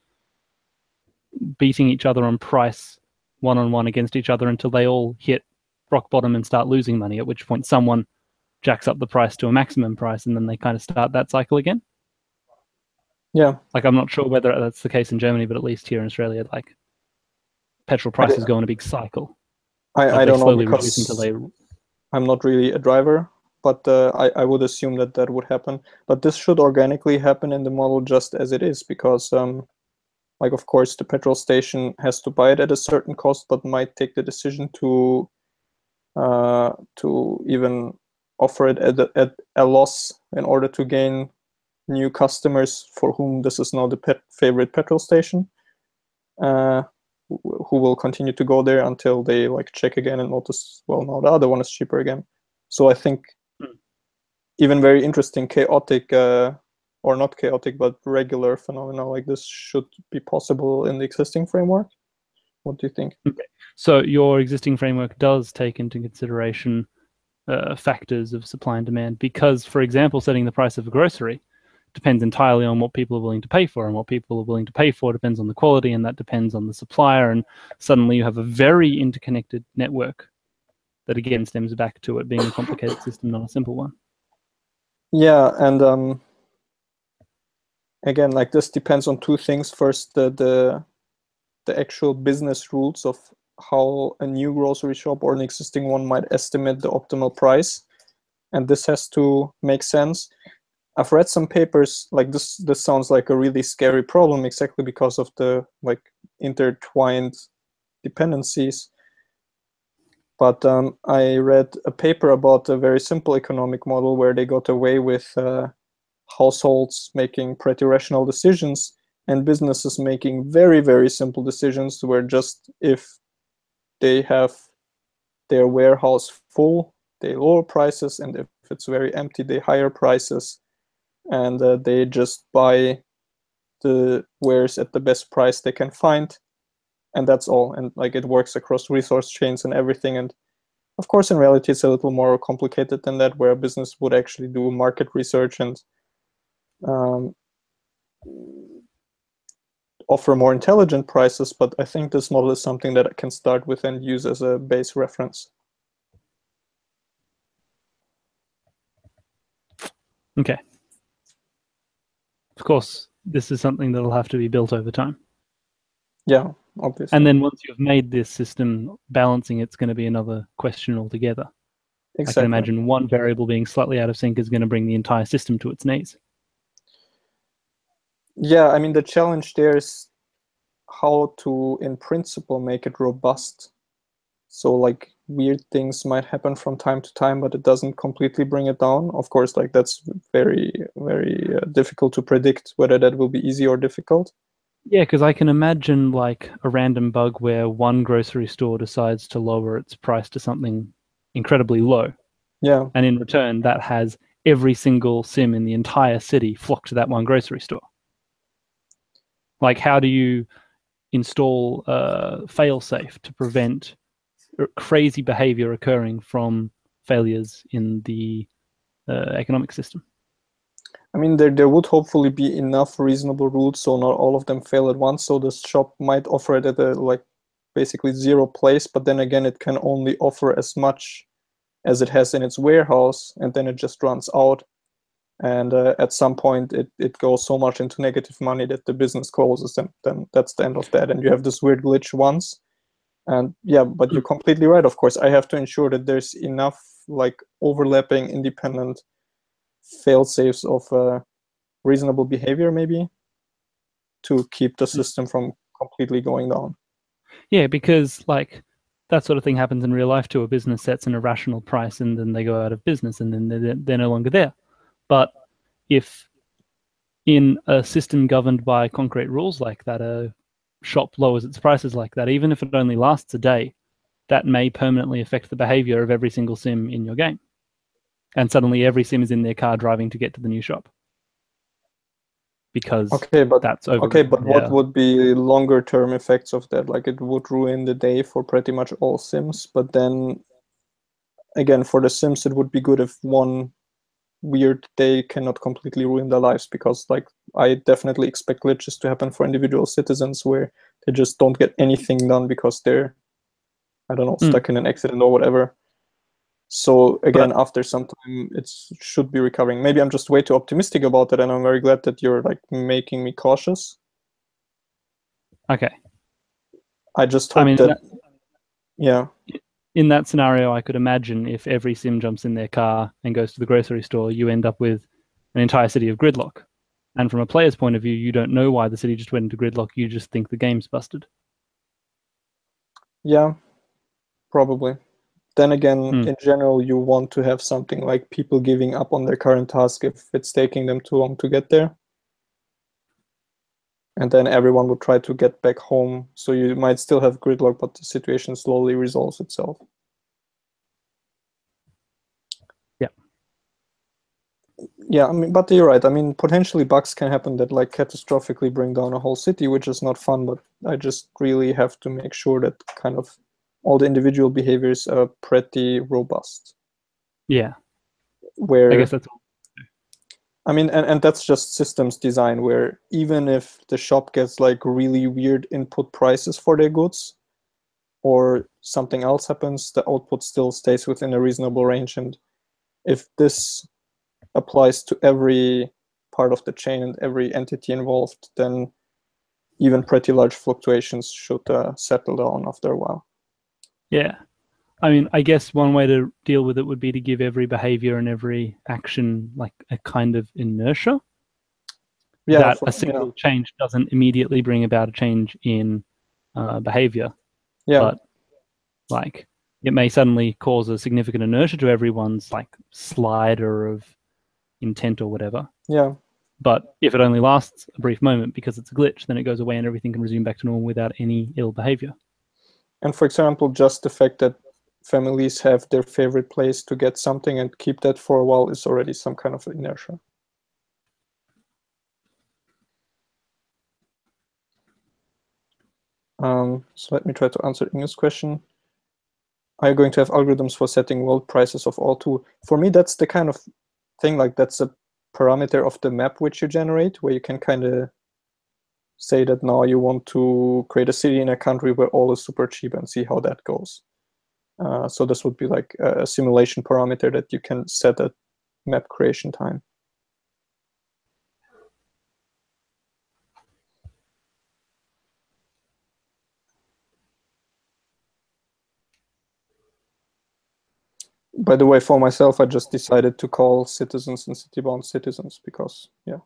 beating each other on price one-on-one against each other until they all hit rock bottom and start losing money, at which point someone jacks up the price to a maximum price, and then they kind of start that cycle again. Yeah. Like, I'm not sure whether that's the case in Germany, but at least here in Australia, like, petrol prices go in a big cycle. I They don't know, slowly reduce until because they... I'm not really a driver, but I would assume that that would happen. But this should organically happen in the model just as it is, because like, of course, the petrol station has to buy it at a certain cost, but might take the decision to even offer it at a loss in order to gain new customers for whom this is now the favorite petrol station, who will continue to go there until they like check again and notice, well, now the other one is cheaper again. So I think even very interesting chaotic or not chaotic but regular phenomena like this should be possible in the existing framework. What do you think? Okay. So your existing framework does take into consideration factors of supply and demand, because, for example, setting the price of a grocery depends entirely on what people are willing to pay for, and what people are willing to pay for depends on the quality, and that depends on the supplier, and suddenly you have a very interconnected network that again stems back to it being a complicated system, not a simple one. Yeah, and again, like, this depends on two things. First, the actual business rules of how a new grocery shop or an existing one might estimate the optimal price, and this has to make sense. I've read some papers like this. This sounds like a really scary problem, exactly because of the like intertwined dependencies. But I read a paper about a very simple economic model where they got away with households making pretty rational decisions and businesses making very, very simple decisions, where just if they have their warehouse full, they lower prices, and if it's very empty, they higher prices, and they just buy the wares at the best price they can find, and that's all. And like, it works across resource chains and everything. And of course, in reality, it's a little more complicated than that, where a business would actually do market research and offer more intelligent prices. But I think this model is something that I can start with and use as a base reference. Okay. Of course, this is something that'll have to be built over time. Yeah, obviously. And then once you've made this system, balancing it's going to be another question altogether. Exactly. I can imagine one variable being slightly out of sync is going to bring the entire system to its knees. Yeah, I mean, the challenge there is how to, in principle, make it robust. So like, weird things might happen from time to time, but it doesn't completely bring it down. Of course, like, that's very, very difficult to predict whether that will be easy or difficult. Yeah, because I can imagine like a random bug where one grocery store decides to lower its price to something incredibly low. Yeah. And in return, that has every single sim in the entire city flock to that one grocery store. Like, how do you install fail-safe to prevent crazy behavior occurring from failures in the economic system? I mean, there would hopefully be enough reasonable rules so not all of them fail at once. So the shop might offer it at a like basically zero place, but then again, it can only offer as much as it has in its warehouse, and then it just runs out. And at some point, it goes so much into negative money that the business closes, and then that's the end of that. And you have this weird glitch once. And yeah, but you're completely right. Of course, I have to ensure that there's enough like overlapping independent fail-safes of reasonable behavior, maybe, to keep the system from completely going down. Yeah, because like that sort of thing happens in real life too. A business sets an irrational price and then they go out of business and then they're no longer there. But if in a system governed by concrete rules like that, a shop lowers its prices like that, even if it only lasts a day, that may permanently affect the behavior of every single sim in your game. And suddenly every sim is in their car driving to get to the new shop. because that's over. Okay, but what would be longer term effects of that? Like it would ruin the day for pretty much all Sims, but then again, for the Sims, it would be good if one weird day cannot completely ruin their lives, because like I definitely expect glitches to happen for individual citizens where they just don't get anything done because they're, I don't know, stuck in an accident or whatever. So again, after some time, it should be recovering. Maybe I'm just way too optimistic about it, and I'm very glad that you're like making me cautious. Okay. I just hope yeah. In that scenario, I could imagine if every Sim jumps in their car and goes to the grocery store, you end up with an entire city of gridlock. And from a player's point of view, you don't know why the city just went into gridlock. You just think the game's busted. Yeah, probably. Then again, in general, you want to have something like people giving up on their current task if it's taking them too long to get there. And then everyone would try to get back home. So you might still have gridlock, but the situation slowly resolves itself. Yeah. Yeah, I mean, but you're right. I mean, potentially bugs can happen that like catastrophically bring down a whole city, which is not fun, but I just really have to make sure that kind of all the individual behaviors are pretty robust. Yeah. Where I guess that's all. I mean, and that's just systems design, where even if the shop gets like really weird input prices for their goods or something else happens, the output still stays within a reasonable range. And if this applies to every part of the chain and every entity involved, then even pretty large fluctuations should settle down after a while. Yeah. I mean, I guess one way to deal with it would be to give every behavior and every action like a kind of inertia. Yeah, that a single change doesn't immediately bring about a change in behavior. Yeah. But like it may suddenly cause a significant inertia to everyone's like slider of intent or whatever. Yeah. But if it only lasts a brief moment because it's a glitch, then it goes away and everything can resume back to normal without any ill behavior. And for example, just the fact that families have their favorite place to get something and keep that for a while is already some kind of inertia. So let me try to answer Inge's question. Are you going to have algorithms for setting world prices of all too? For me, that's the kind of thing, like that's a parameter of the map which you generate, where you can kind of say that now you want to create a city in a country where all is super cheap and see how that goes. So this would be like a simulation parameter that you can set at map creation time. By the way, for myself, I just decided to call citizens and city-bound citizens because, yeah,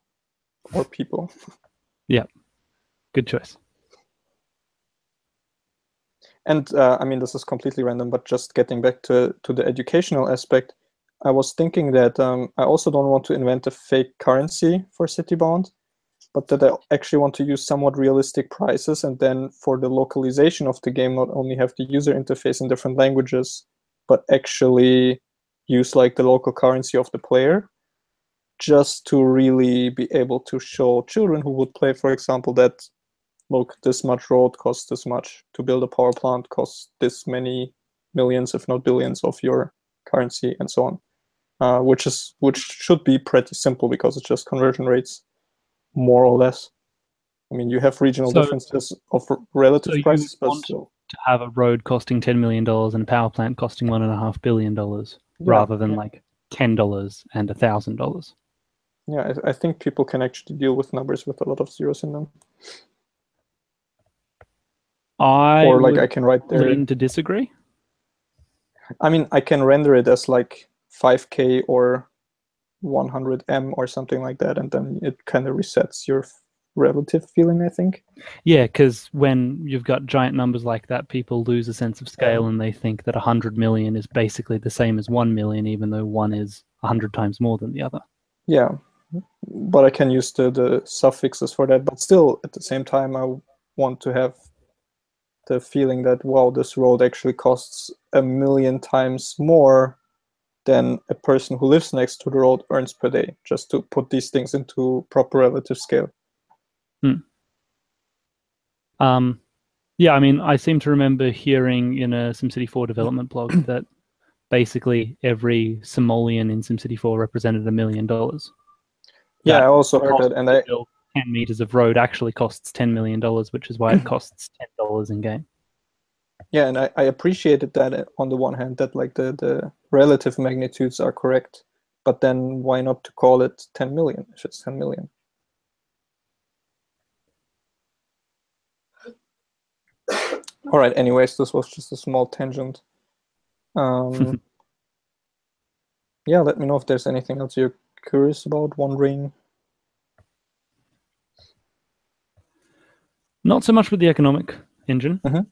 or people. Yeah, good choice. And I mean, this is completely random, but just getting back to the educational aspect, I was thinking that I also don't want to invent a fake currency for city-bound, but that I actually want to use somewhat realistic prices, and then for the localization of the game, not only have the user interface in different languages, but actually use like the local currency of the player, just to really be able to show children who would play, for example, that look, this much road costs this much, to build a power plant costs this many millions, if not billions, of your currency, and so on. Which should be pretty simple because it's just conversion rates, more or less. I mean, you have regional differences of relative prices, but still. To have a road costing $10 million and a power plant costing $1.5 billion, rather than like $10 and $1,000. Yeah, I think people can actually deal with numbers with a lot of zeros in them. Or like I can write there. Lean to disagree. I mean, I can render it as like 5K or 100M or something like that, and then it kind of resets your relative feeling, I think. Yeah, because when you've got giant numbers like that, people lose a sense of scale and they think that 100 million is basically the same as 1 million, even though one is 100 times more than the other. Yeah, but I can use the suffixes for that. But still, at the same time, I want to have the feeling that, wow, this road actually costs 1 million times more than a person who lives next to the road earns per day, just to put these things into proper relative scale. Yeah, I mean, I seem to remember hearing in a SimCity 4 development blog that basically every simoleon in SimCity 4 represented $1 million. Yeah, I also heard that, and to build 10 meters of road actually costs $10 million, which is why it costs $10 in game. Yeah, and I appreciated that on the one hand, that like the relative magnitudes are correct, but then why not to call it 10 million if it's 10 million? All right, anyways, this was just a small tangent. Yeah, let me know if there's anything else you're curious about, wondering. Not so much with the economic engine. Mhm.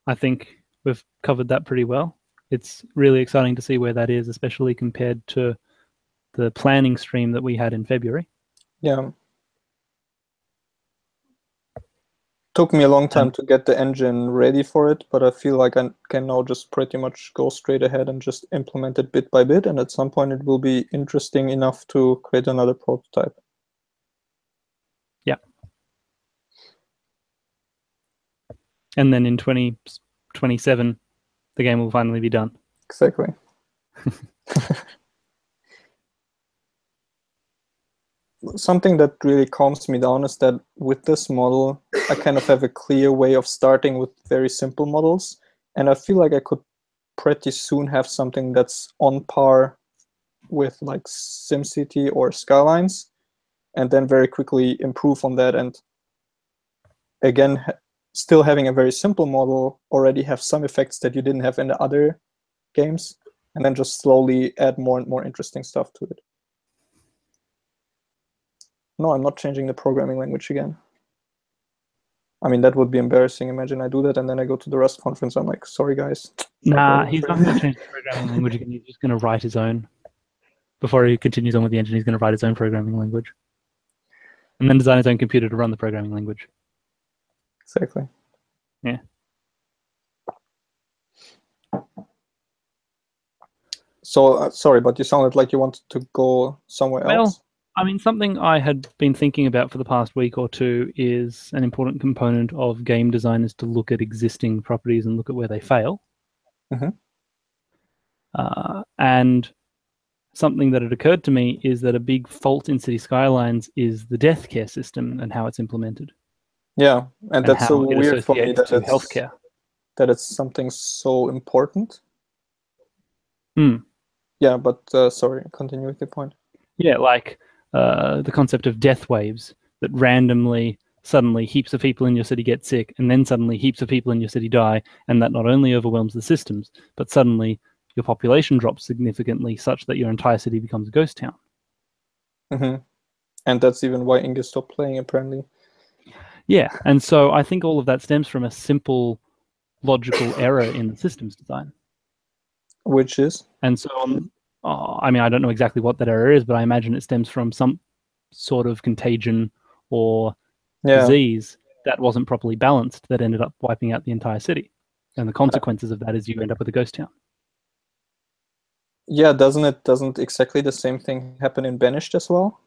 I think we've covered that pretty well. It's really exciting to see where that is, especially compared to the planning stream that we had in February. Yeah. Took me a long time to get the engine ready for it, but I feel like I can now just pretty much go straight ahead and just implement it bit by bit, and at some point it will be interesting enough to create another prototype. Yeah. And then in 2027, the game will finally be done. Exactly. Something that really calms me down is that with this model, I kind of have a clear way of starting with very simple models, and I feel like I could pretty soon have something that's on par with like SimCity or Skylines, and then very quickly improve on that, and again, still having a very simple model, already have some effects that you didn't have in the other games, and then just slowly add more and more interesting stuff to it. No, I'm not changing the programming language again. I mean, that would be embarrassing. Imagine I do that and then I go to the Rust conference. I'm like, sorry, guys. Nah, he's not going to change the programming language again. He's just going to write his own. Before he continues on with the engine, he's going to write his own programming language. And then design his own computer to run the programming language. Exactly. Yeah. So, sorry, but you sounded like you wanted to go somewhere else. I mean, something I had been thinking about for the past week or two is an important component of game design is to look at existing properties and look at where they fail. Mm-hmm. And something that had occurred to me is that a big fault in City Skylines is the death care system and how it's implemented. Yeah, and that's so weird for me that it's healthcare. That it's something so important. Mm. Yeah, but sorry, continue with your point. Yeah, like the concept of death waves, that randomly, suddenly heaps of people in your city get sick, and then suddenly heaps of people in your city die, and that not only overwhelms the systems, but suddenly your population drops significantly such that your entire city becomes a ghost town. Mm-hmm. And that's even why Inge stopped playing, apparently. Yeah, and so I think all of that stems from a simple logical error in the systems design. Which is? And so, I mean, I don't know exactly what that error is, but I imagine it stems from some sort of contagion or disease that wasn't properly balanced that ended up wiping out the entire city. And the consequences of that is you end up with a ghost town. Yeah, doesn't exactly the same thing happen in Banished as well?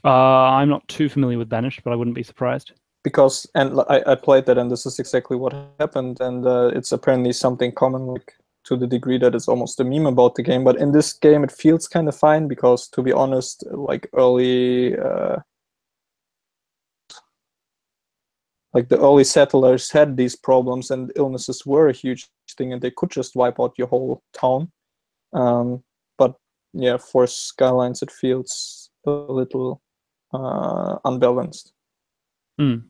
I'm not too familiar with Banished, but I wouldn't be surprised. Because, and I played that, and this is exactly what happened, and it's apparently something common, like to the degree that it's almost a meme about the game. But in this game, it feels kind of fine because, to be honest, like the early settlers had these problems, and illnesses were a huge thing, and they could just wipe out your whole town. But yeah, for Skylines, it feels a little unbalanced. Mm.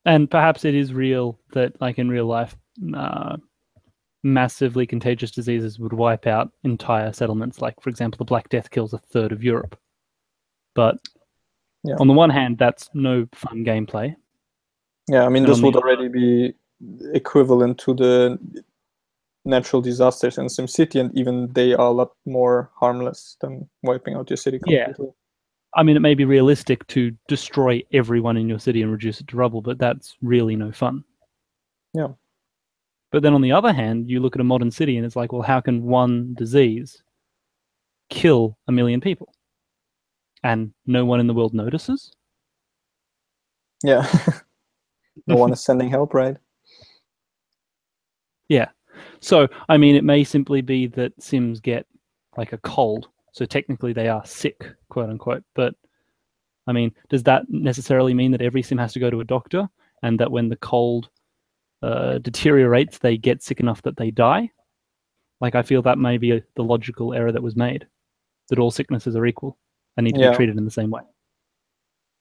And perhaps it is real that, like in real life, massively contagious diseases would wipe out entire settlements. Like, for example, the Black Death kills a third of Europe. But on the one hand, that's no fun gameplay. Yeah, I mean, this would already be equivalent to the natural disasters in SimCity, and even they are a lot more harmless than wiping out your city completely. Yeah. I mean, it may be realistic to destroy everyone in your city and reduce it to rubble, but that's really no fun. Yeah. But then on the other hand, you look at a modern city and it's like, well, how can one disease kill 1 million people? And no one in the world notices? Yeah. No one is sending help, right? Yeah. So, I mean, it may simply be that Sims get like a cold. So technically they are sick, quote unquote. But I mean, does that necessarily mean that every Sim has to go to a doctor and that when the cold deteriorates, they get sick enough that they die? Like, I feel that may be the logical error that was made, that all sicknesses are equal and need to be Yeah. treated in the same way.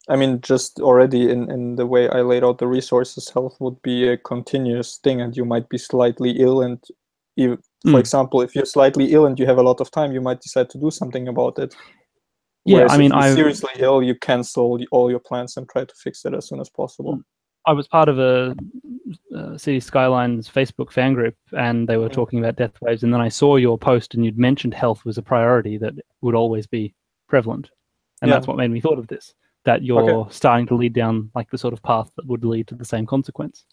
I mean, just already in the way I laid out the resources, health would be a continuous thing, and you might be slightly ill. And for example, if you're slightly ill and you have a lot of time, you might decide to do something about it. Yeah, Whereas I mean, if you're seriously ill, you cancel all your plans and try to fix it as soon as possible. I was part of a City Skylines Facebook fan group, and they were talking about death waves. And then I saw your post, and you'd mentioned health was a priority that would always be prevalent, and that's what made me thought of this. That you're starting to lead down like the sort of path that would lead to the same consequence.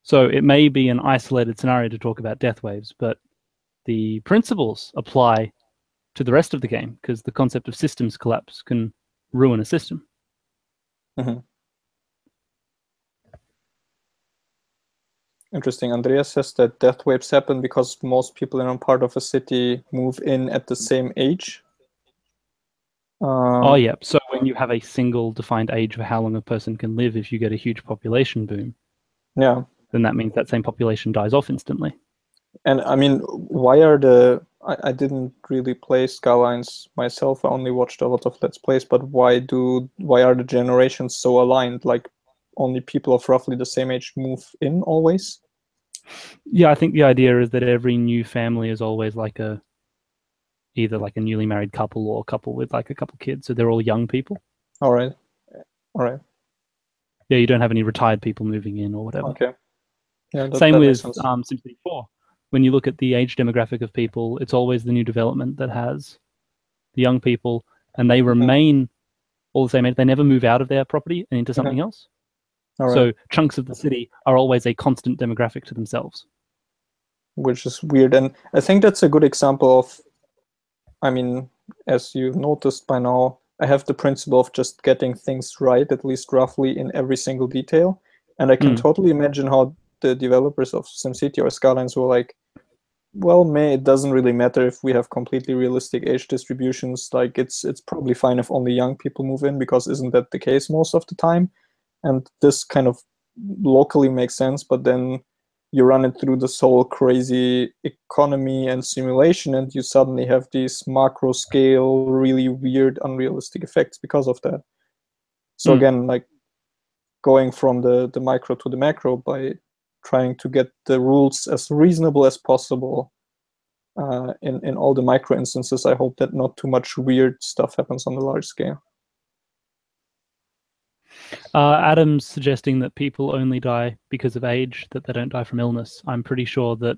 So it may be an isolated scenario to talk about death waves, but the principles apply to the rest of the game because the concept of systems collapse can ruin a system. Interesting. Andreas says that death waves happen because most people in a part of a city move in at the same age. Oh, yeah. So when you have a single defined age for how long a person can live, if you get a huge population boom, then that means that same population dies off instantly. And I mean, why are I didn't really play Skylines myself. I only watched a lot of Let's Plays, but why are the generations so aligned? Like only people of roughly the same age move in always? Yeah, I think the idea is that every new family is always like either like a newly married couple or a couple with like a couple kids. So they're all young people. All right. Yeah, you don't have any retired people moving in or whatever. Okay. Yeah, Same with Simpsons 4. When you look at the age demographic of people, it's always the new development that has the young people, and they remain all the same age. They never move out of their property and into something else. So chunks of the city are always a constant demographic to themselves. Which is weird. And I think that's a good example of, I mean, as you noticed by now, I have the principle of just getting things right, at least roughly in every single detail. And I can totally imagine how the developers of SimCity or Skylines were like, well, it doesn't really matter if we have completely realistic age distributions. Like it's probably fine if only young people move in, because isn't that the case most of the time? And this kind of locally makes sense, but then you run it through this whole crazy economy and simulation, and you suddenly have these macro scale, really weird, unrealistic effects because of that. So again, like going from the micro to the macro by trying to get the rules as reasonable as possible in all the micro instances, I hope that not too much weird stuff happens on the large scale. Adam's suggesting that people only die because of age, that they don't die from illness. I'm pretty sure that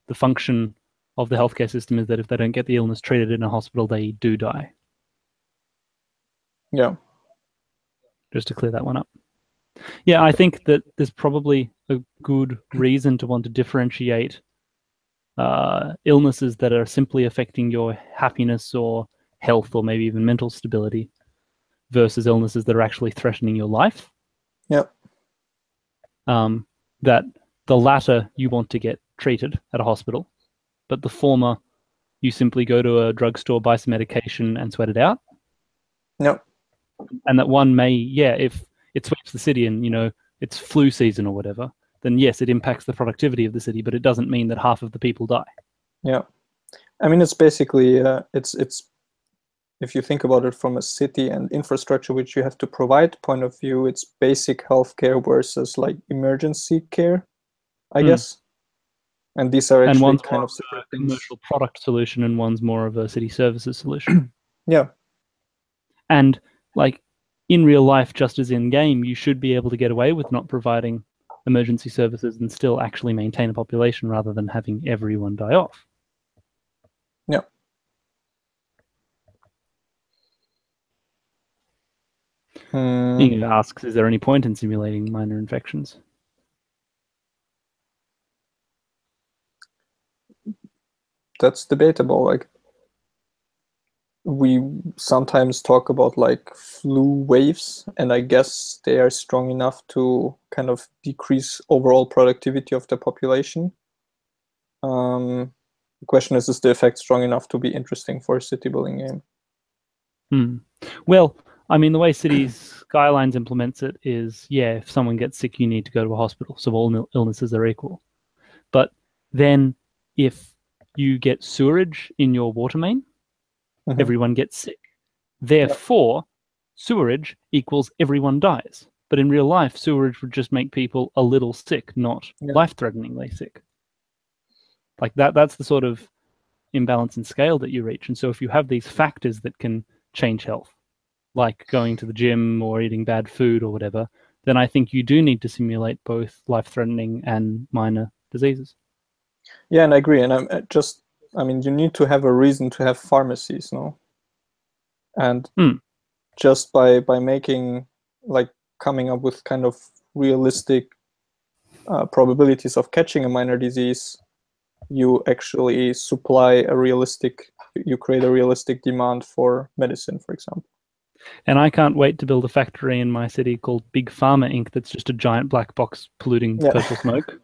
the function of the healthcare system is that if they don't get the illness treated in a hospital, they do die. Yeah. Just to clear that one up. Yeah, I think that there's probably a good reason to want to differentiate illnesses that are simply affecting your happiness or health or maybe even mental stability versus illnesses that are actually threatening your life. Yep. That the latter you want to get treated at a hospital, but the former you simply go to a drugstore, buy some medication and sweat it out. Yep. And that one may, if it sweeps the city and, it's flu season or whatever, then yes, it impacts the productivity of the city, but it doesn't mean that half of the people die. Yeah. I mean, it's basically, it's if you think about it from a city and infrastructure which you have to provide point of view, it's basic healthcare versus like emergency care, I guess. And these are actually one's kind of separate things. Commercial product solution and one's more of a city services solution. Yeah. And like in real life, just as in game, you should be able to get away with not providing emergency services and still actually maintain a population rather than having everyone die off. Yeah. Inga asks, is there any point in simulating minor infections? that's debatable. Like, we sometimes talk about like flu waves, and I guess they are strong enough to kind of decrease overall productivity of the population. The question is the effect strong enough to be interesting for a city building game? Well, I mean, the way Cities Skylines implements it is, yeah, if someone gets sick, you need to go to a hospital. So all illnesses are equal. But then if you get sewerage in your water main, everyone gets sick. Therefore, sewerage equals everyone dies. But in real life, sewerage would just make people a little sick, not life-threateningly sick. Like that's the sort of imbalance in scale that you reach. And so if you have these factors that can change health, like going to the gym or eating bad food or whatever, then I think you do need to simulate both life-threatening and minor diseases. Yeah, and I agree. And I mean, you need to have a reason to have pharmacies, no? And just by making, like, coming up with kind of realistic probabilities of catching a minor disease, you actually you create a realistic demand for medicine, for example. And I can't wait to build a factory in my city called Big Pharma Inc. that's just a giant black box polluting purple smoke,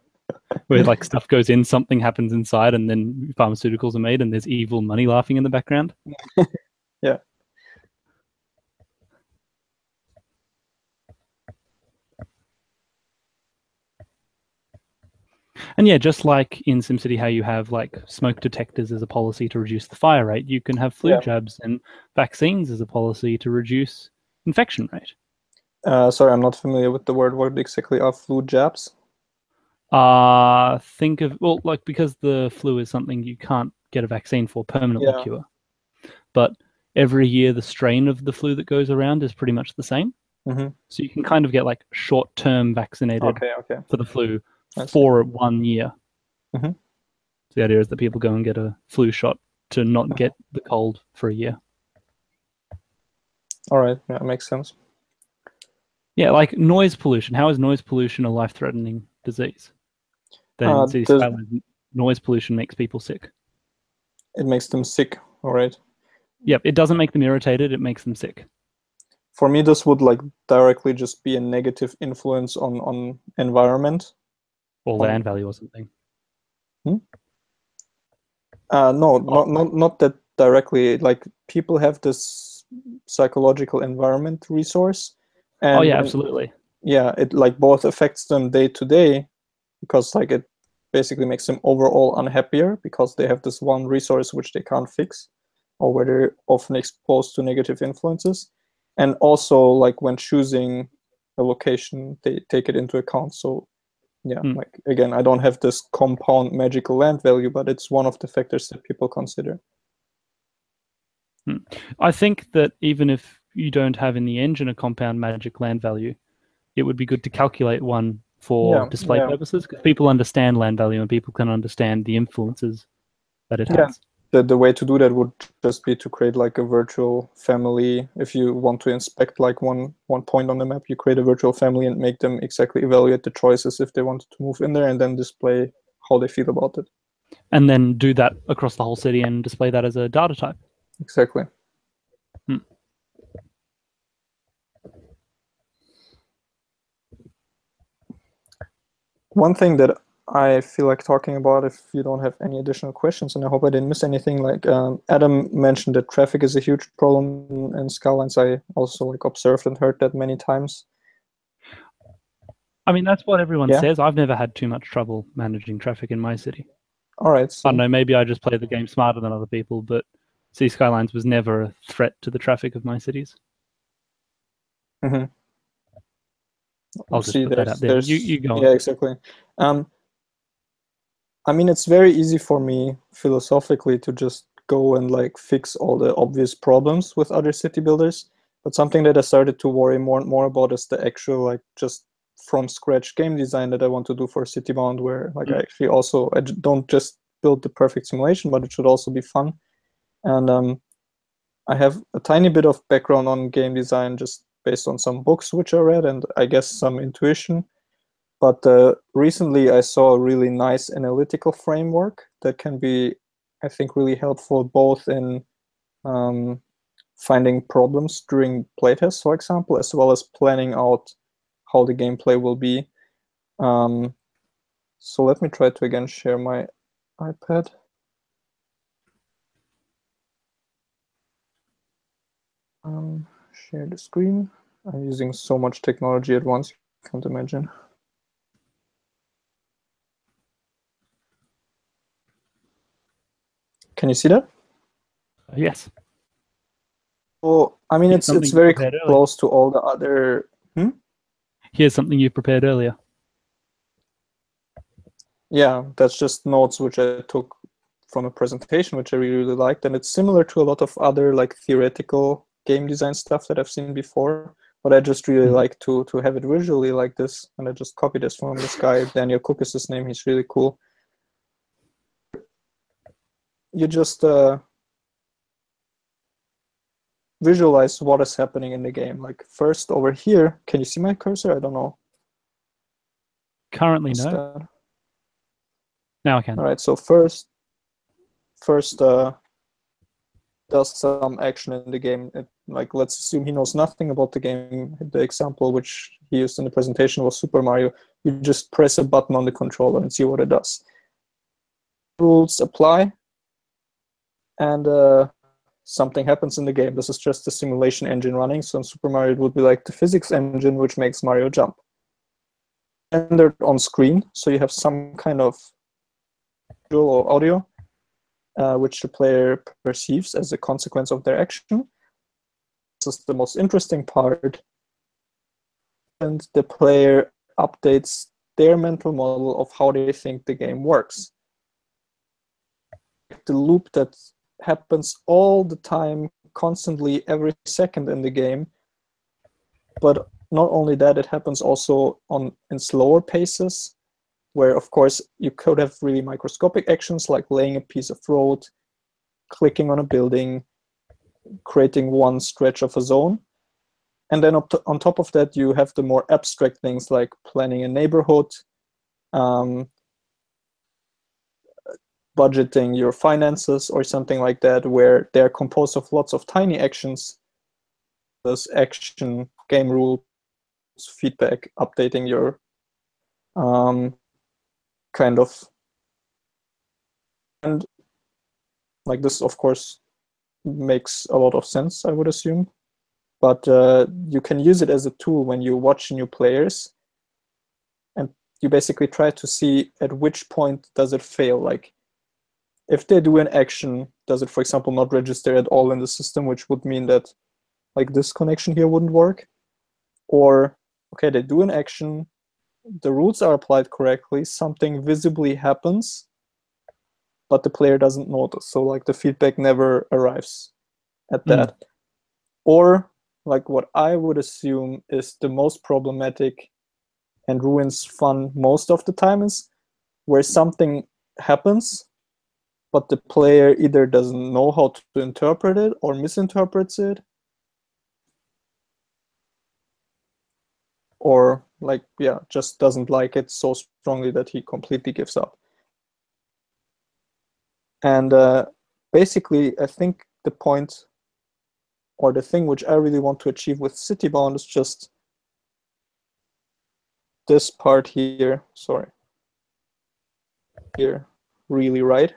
where like stuff goes in, something happens inside, and then pharmaceuticals are made, and there's evil money laughing in the background. Yeah. And yeah, just like in SimCity, how you have like smoke detectors as a policy to reduce the fire rate, you can have flu jabs and vaccines as a policy to reduce infection rate. Sorry, I'm not familiar with the word. What exactly are flu jabs? Think of, well, like, because the flu is something you can't get a vaccine for permanently cure. But every year the strain of the flu that goes around is pretty much the same. So you can kind of get like short-term vaccinated for the flu for 1 year. So the idea is that people go and get a flu shot to not get the cold for a year. All right, yeah, makes sense. Yeah, like noise pollution. How is noise pollution a life-threatening disease? Then in City Skylines, noise pollution makes people sick. It makes them sick, all right. Yep, it doesn't make them irritated, it makes them sick. For me, this would like directly just be a negative influence on environment. Or land value or something. No, not that directly. Like, people have this psychological environment resource. And absolutely. Yeah, it like both affects them day to day, because like it basically makes them overall unhappier because they have this one resource which they can't fix, or where they're often exposed to negative influences. And also, like, when choosing a location, they take it into account. So yeah, like, again, I don't have this compound magical land value, but it's one of the factors that people consider. I think that even if you don't have in the engine a compound magic land value, it would be good to calculate one for display purposes, because people understand land value and people can understand the influences that it has. The way to do that would just be to create like a virtual family. If you want to inspect like one point on the map, you create a virtual family and make them exactly evaluate the choices if they wanted to move in there, and then display how they feel about it. And then do that across the whole city and display that as a data type. Exactly. One thing that I feel like talking about, if you don't have any additional questions, and I hope I didn't miss anything, like Adam mentioned that traffic is a huge problem in Skylines. I also like observed and heard that many times. I mean, that's what everyone says. I've never had too much trouble managing traffic in my city. All right. So, I don't know, maybe I just play the game smarter than other people, but City Skylines was never a threat to the traffic of my cities. I'll just put that out there. You go on. Yeah, exactly. I mean, it's very easy for me philosophically to just go and like fix all the obvious problems with other city builders. But something that I started to worry more and more about is the actual, like, just from scratch game design that I want to do for Citybound, where like I actually also, I don't just build the perfect simulation, but it should also be fun. And I have a tiny bit of background on game design just based on some books which I read, and I guess some intuition. But recently I saw a really nice analytical framework that can be I think, really helpful both in finding problems during playtests, for example, as well as planning out how the gameplay will be. So let me try to again share my iPad. Share the screen. I'm using so much technology at once, you can't imagine. Can you see that? Yes. Well, I mean, Here's it's something you very prepared earlier. close to all the other. Here's something you prepared earlier. Yeah, that's just notes which I took from a presentation, which I really liked, and it's similar to a lot of other like theoretical game design stuff that I've seen before. But I just really like to have it visually like this, and I just copied this from this guy, Daniel Cook is his name. He's really cool. You just visualize what is happening in the game. Like first over here, can you see my cursor? I don't know. Currently, no. Now I can. All right. So first does some action in the game. Like let's assume he knows nothing about the game. The example which he used in the presentation was Super Mario. You just press a button on the controller and see what it does. Rules apply, and something happens in the game. This is just a simulation engine running. So in Super Mario, it would be like the physics engine, which makes Mario jump. Rendered on screen, so you have some kind of visual or audio, which the player perceives as a consequence of their action. This is the most interesting part. And the player updates their mental model of how they think the game works. The loop that happens all the time, constantly, every second in the game. But not only that, it happens also in slower paces, where of course you could have really microscopic actions like laying a piece of road, clicking on a building, creating one stretch of a zone. And then on top of that, you have the more abstract things like planning a neighborhood, budgeting your finances or something like that, where they're composed of lots of tiny actions. This action, game rules, feedback, updating your kind of, and like this, of course, makes a lot of sense, I would assume. But you can use it as a tool when you watch new players, and you basically try to see at which point does it fail. Like if they do an action, does it, for example, not register at all in the system, which would mean that like this connection here wouldn't work? Or, okay, they do an action, the rules are applied correctly, something visibly happens, but the player doesn't notice. So like the feedback never arrives at that. Or like what I would assume is the most problematic and ruins fun most of the time is where something happens, but the player either doesn't know how to interpret it or misinterprets it, or like, yeah, just doesn't like it so strongly that he completely gives up. And basically, I think the point or the thing which I really want to achieve with Citybound is just this part here, sorry, here, really right.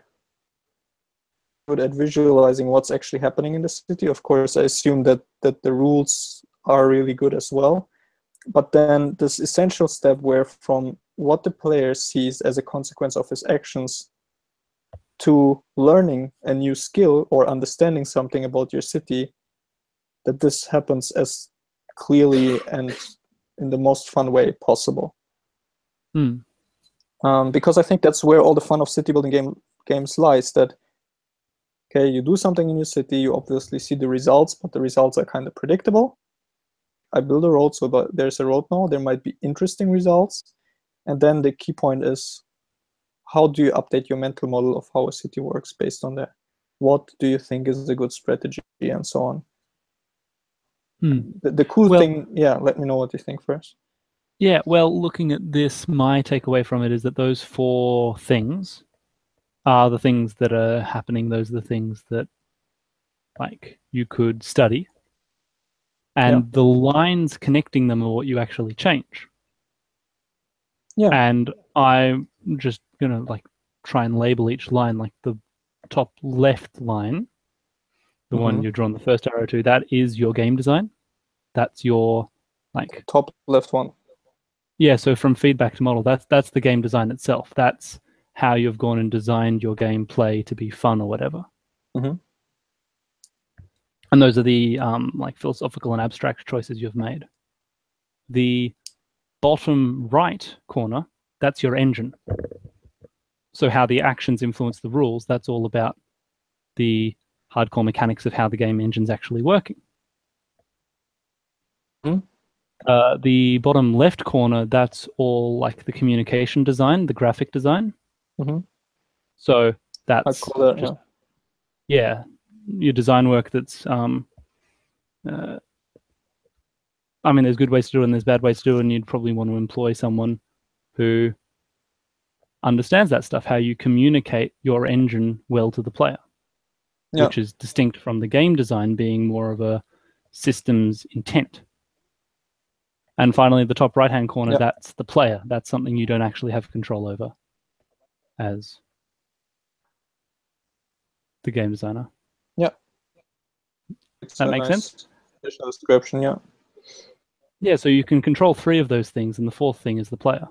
Good at visualizing what's actually happening in the city. Of course, I assume that the rules are really good as well. But then this essential step where from what the player sees as a consequence of his actions to learning a new skill or understanding something about your city, that this happens as clearly and in the most fun way possible. Because I think that's where all the fun of city building games lies, that okay, you do something in your city, you obviously see the results, but the results are kind of predictable. I build a road, so there's a road now. There might be interesting results. And then the key point is, how do you update your mental model of how a city works based on that? What do you think is a good strategy, and so on? The cool thing, yeah, let me know what you think first. Yeah, well, looking at this, my takeaway from it is that those 4 things are the things that are happening. Those are the things that like you could study. And the lines connecting them are what you actually change. Yeah. And I'm just gonna like try and label each line, like the top left line, the one you've drawn the first arrow to, that is your game design. That's your like top left one. Yeah, so from feedback to model, that's the game design itself. That's how you've gone and designed your gameplay to be fun or whatever. And those are the like philosophical and abstract choices you've made. The bottom right corner, that's your engine. So how the actions influence the rules, that's all about the hardcore mechanics of how the game engine's actually working. The bottom left corner, that's all like the communication design, the graphic design. So that's just, yeah, your design work that's, I mean, there's good ways to do it and there's bad ways to do it, and you'd probably want to employ someone who understands that stuff, how you communicate your engine well to the player, which is distinct from the game design being more of a systems intent. And finally, the top right-hand corner, that's the player. That's something you don't actually have control over as the game designer. Yeah. That makes sense? Additional description, yeah. Yeah, so you can control 3 of those things, and the 4th thing is the player.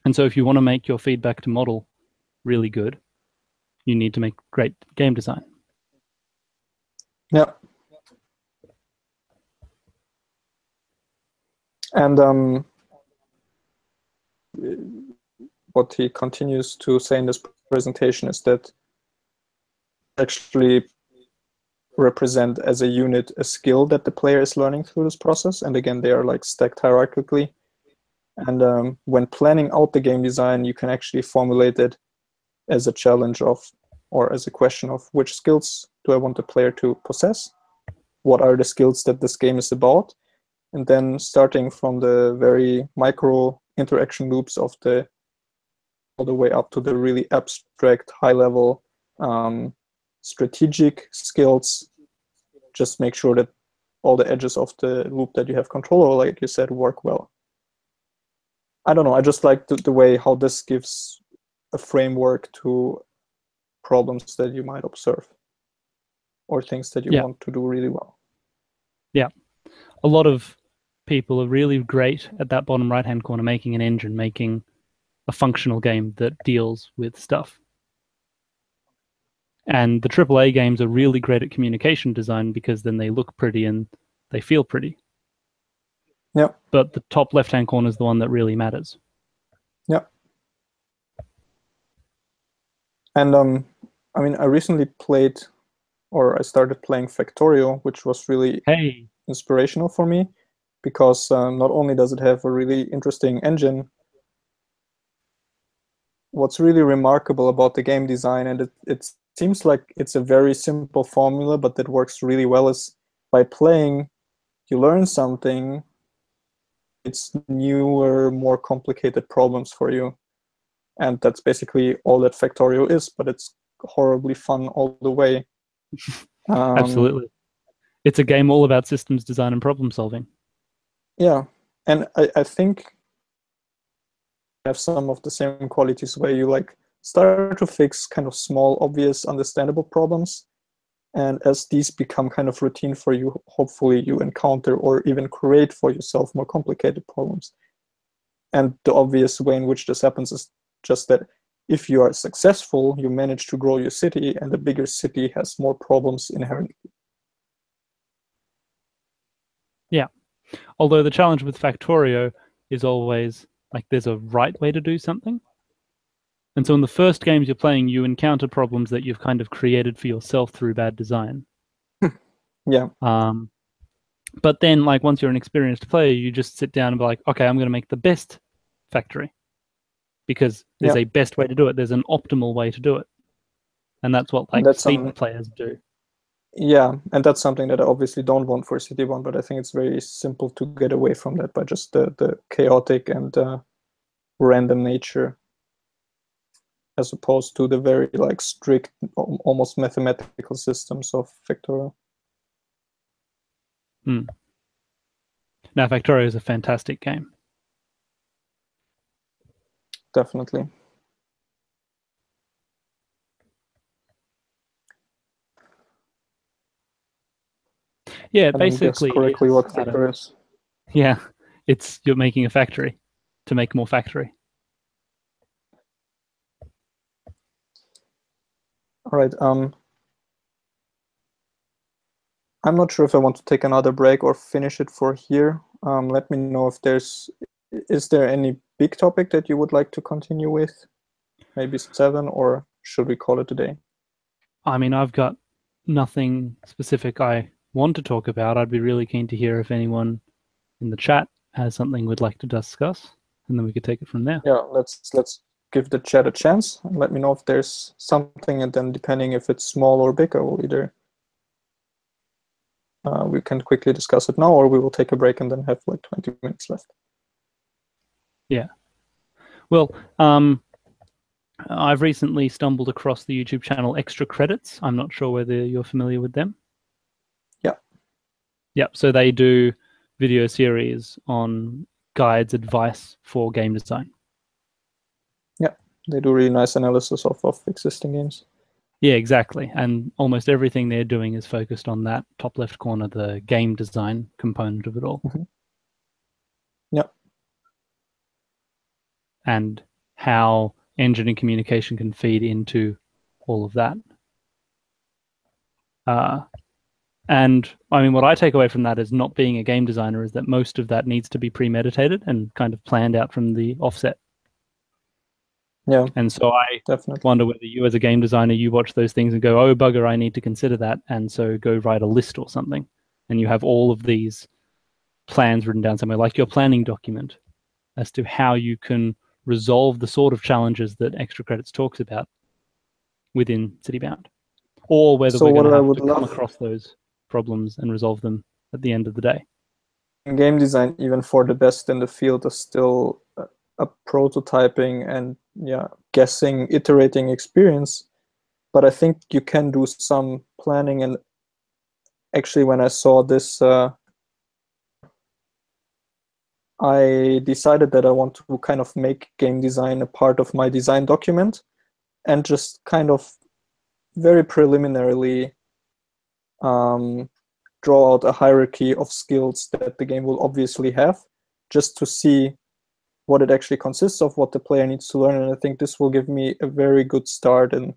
And so if you want to make your feedback to model really good, you need to make great game design. Yeah. And what he continues to say in this presentation is that actually represent as a unit a skill that the player is learning through this process. And again, they are like stacked hierarchically. And when planning out the game design, you can actually formulate it as a challenge of, or as a question of, which skills do I want the player to possess? What are the skills that this game is about? And then starting from the very micro interaction loops of the all the way up to the really abstract, high level strategic skills, just make sure that all the edges of the loop that you have control over, like you said, work well. I don't know, I just like the way how this gives a framework to problems that you might observe or things that you want to do really well. Yeah. A lot of people are really great at that bottom right-hand corner, making an engine, making a functional game that deals with stuff. And the AAA games are really great at communication design because then they look pretty and they feel pretty. Yeah. But the top left-hand corner is the one that really matters. Yeah. And I mean, I recently played, or I started playing Factorio, which was really inspirational for me, because not only does it have a really interesting engine, what's really remarkable about the game design, and it seems like it's a very simple formula, but that works really well, is by playing, you learn something, it's newer, more complicated problems for you. And that's basically all that Factorio is, but it's horribly fun all the way. Absolutely. It's a game all about systems design and problem solving. Yeah, and I think have some of the same qualities where you like start to fix kind of small, obvious, understandable problems. And as these become kind of routine for you, hopefully you encounter or even create for yourself more complicated problems. And the obvious way in which this happens is just that if you are successful, you manage to grow your city, and the bigger city has more problems inherently. Yeah. Although the challenge with Factorio is always like there's a right way to do something. And so in the first games you're playing, you encounter problems that you've kind of created for yourself through bad design. Yeah. But then, like, once you're an experienced player, you just sit down and be like, okay, I'm going to make the best factory. Because there's a best way to do it. There's an optimal way to do it. And that's what, like, speed players do. Yeah, and that's something that I obviously don't want for City 1, but I think it's very simple to get away from that by just the chaotic and random nature, as opposed to the very like strict, almost mathematical systems of Factorial. Now, Factorio is a fantastic game. Definitely. Yeah, I didn't guess basically. correctly what Factorial is. Yeah, you're making a factory to make more factory. All right. I'm not sure if I want to take another break or finish it for here. Let me know if is there any big topic that you would like to continue with? Maybe 7, or should we call it a day? I mean, I've got nothing specific I want to talk about. I'd be really keen to hear if anyone in the chat has something we'd like to discuss, and then we could take it from there. Yeah, let's give the chat a chance and let me know if there's something, and then depending if it's small or big, I will either we can quickly discuss it now, or we will take a break and then have like 20 minutes left. Yeah. Well, I've recently stumbled across the YouTube channel Extra Credits. I'm not sure whether you're familiar with them. Yeah. Yep. So they do video series on guides, advice for game design. Yeah, they do really nice analysis of existing games. Yeah, exactly. And almost everything they're doing is focused on that top left corner, the game design component of it all. Mm-hmm. Yeah. And how engine and communication can feed into all of that. And I mean, what I take away from that is not being a game designer is that most of that needs to be premeditated and kind of planned out from the offset. Yeah. And so I definitely wonder whether you as a game designer, you watch those things and go, oh, bugger, I need to consider that. And so go write a list or something. And you have all of these plans written down somewhere, like your planning document, as to how you can resolve the sort of challenges that Extra Credits talks about within Citybound. Or whether we're going to have to come across those problems and resolve them at the end of the day. In game design, even for the best in the field, is still a prototyping and guessing, iterating experience. But I think you can do some planning. And actually, when I saw this, I decided that I want to kind of make game design a part of my design document, and just kind of very preliminarily draw out a hierarchy of skills that the game will obviously have, just to see what it actually consists of, what the player needs to learn. And I think this will give me a very good start in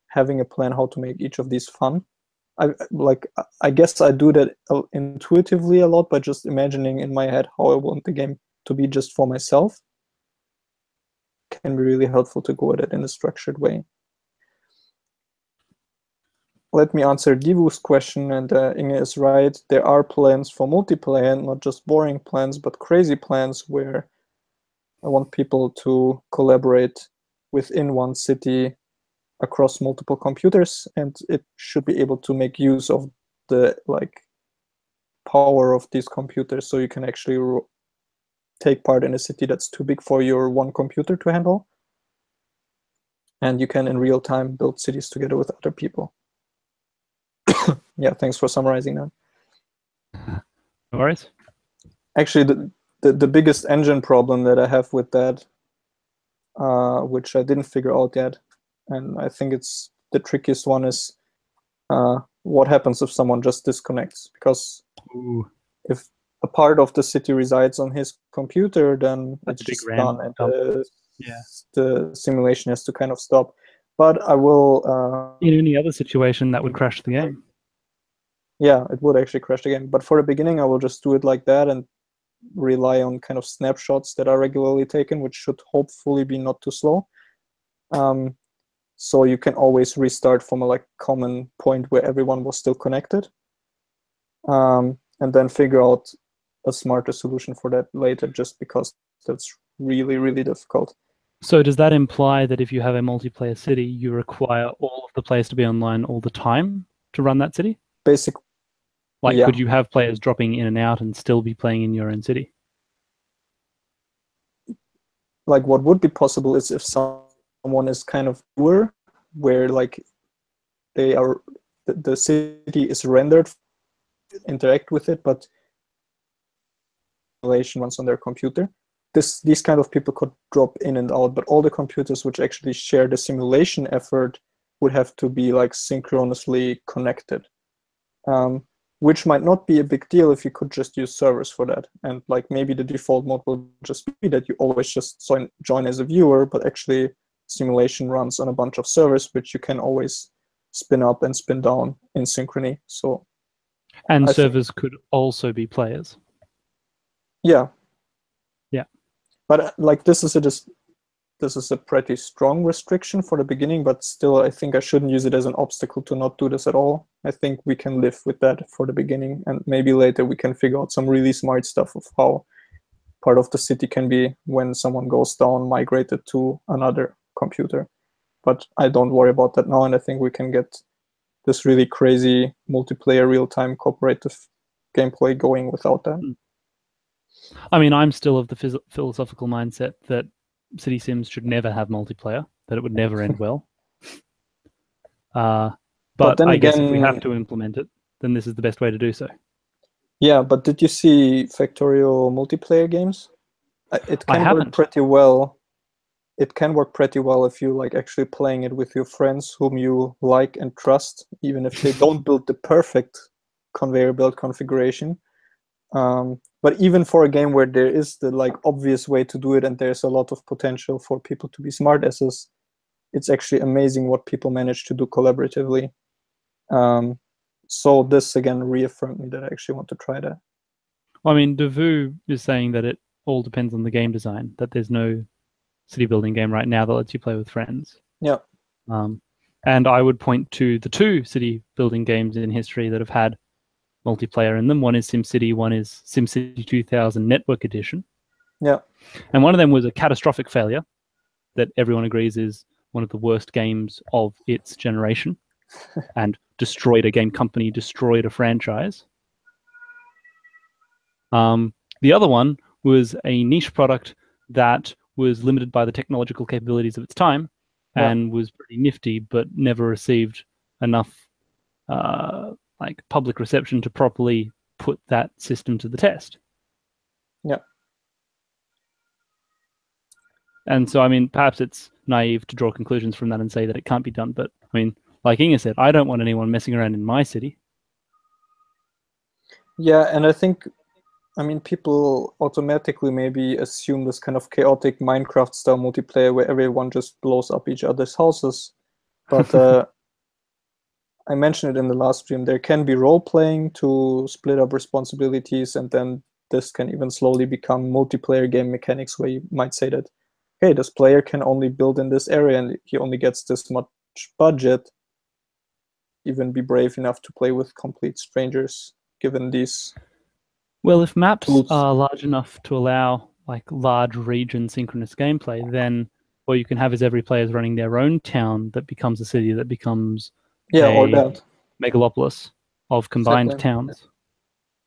having a plan how to make each of these fun. I guess I do that intuitively a lot by just imagining in my head how I want the game to be just for myself. It can be really helpful to go at it in a structured way. Let me answer Divu's question, and Inge is right. There are plans for multiplayer, not just boring plans, but crazy plans where I want people to collaborate within one city across multiple computers, and it should be able to make use of the power of these computers, so you can actually take part in a city that's too big for your one computer to handle, and you can in real time build cities together with other people. Yeah, thanks for summarizing that. No worries. Actually, the biggest engine problem that I have with that, which I didn't figure out yet, and I think it's the trickiest one, is what happens if someone just disconnects? Because if a part of the city resides on his computer, then it's just done, and the simulation has to kind of stop. But I will... in any other situation, that would crash the game. Yeah, it would actually crash the game. But for the beginning, I will just do it like that and rely on kind of snapshots that are regularly taken, which should hopefully be not too slow. So you can always restart from a common point where everyone was still connected, and then figure out a smarter solution for that later, just because that's really, really difficult. So does that imply that if you have a multiplayer city, you require all of the players to be online all the time to run that city? Basically, could you have players dropping in and out and still be playing in your own city? like what would be possible is if someone is kind of poor, where like they are, the city is rendered, interact with it, but simulation runs on their computer. These kind of people could drop in and out, but all the computers which actually share the simulation effort would have to be like synchronously connected, which might not be a big deal if you could just use servers for that. And like maybe the default mode will just be that you always just join as a viewer, but actually simulation runs on a bunch of servers, which you can always spin up and spin down in synchrony. So, and servers could also be players. Yeah. Yeah. But like this is a pretty strong restriction for the beginning, but still I think I shouldn't use it as an obstacle to not do this at all. I think we can live with that for the beginning, and maybe later we can figure out some really smart stuff of how part of the city can be, when someone goes down, migrated to another computer. But I don't worry about that now, and I think we can get this really crazy multiplayer real-time cooperative gameplay going without that. I mean, I'm still of the philosophical mindset that City Sims should never have multiplayer, that it would never end well. But then I guess if we have to implement it, then this is the best way to do so. Yeah, but did you see Factorio multiplayer games? It can work pretty well. It can work pretty well if you like actually playing it with your friends whom you like and trust, even if they don't build the perfect conveyor belt configuration. But even for a game where there is the like obvious way to do it and there's a lot of potential for people to be smart asses, it's actually amazing what people manage to do collaboratively. So this again reaffirmed me that I actually want to try that. Well, I mean, Devu is saying that it all depends on the game design, that there's no city building game right now that lets you play with friends. Yeah. And I would point to the 2 city building games in history that have had multiplayer in them. One is SimCity, one is SimCity 2000 Network Edition. Yeah. And one of them was a catastrophic failure that everyone agrees is one of the worst games of its generation and destroyed a game company, destroyed a franchise. The other one was a niche product that was limited by the technological capabilities of its time and was pretty nifty, but never received enough like public reception to properly put that system to the test. Yeah. And so, I mean, perhaps it's naive to draw conclusions from that and say that it can't be done. But I mean, like Inge said, I don't want anyone messing around in my city. Yeah, and I think, I mean, people automatically maybe assume this kind of chaotic Minecraft-style multiplayer where everyone just blows up each other's houses. But I mentioned it in the last stream, there can be role-playing to split up responsibilities, and then this can even slowly become multiplayer game mechanics where you might say that, hey, this player can only build in this area and he only gets this much budget. Even be brave enough to play with complete strangers, given these. Well, if maps are large enough to allow like large region synchronous gameplay, then what you can have is every player is running their own town that becomes a city that becomes or that megalopolis of combined towns.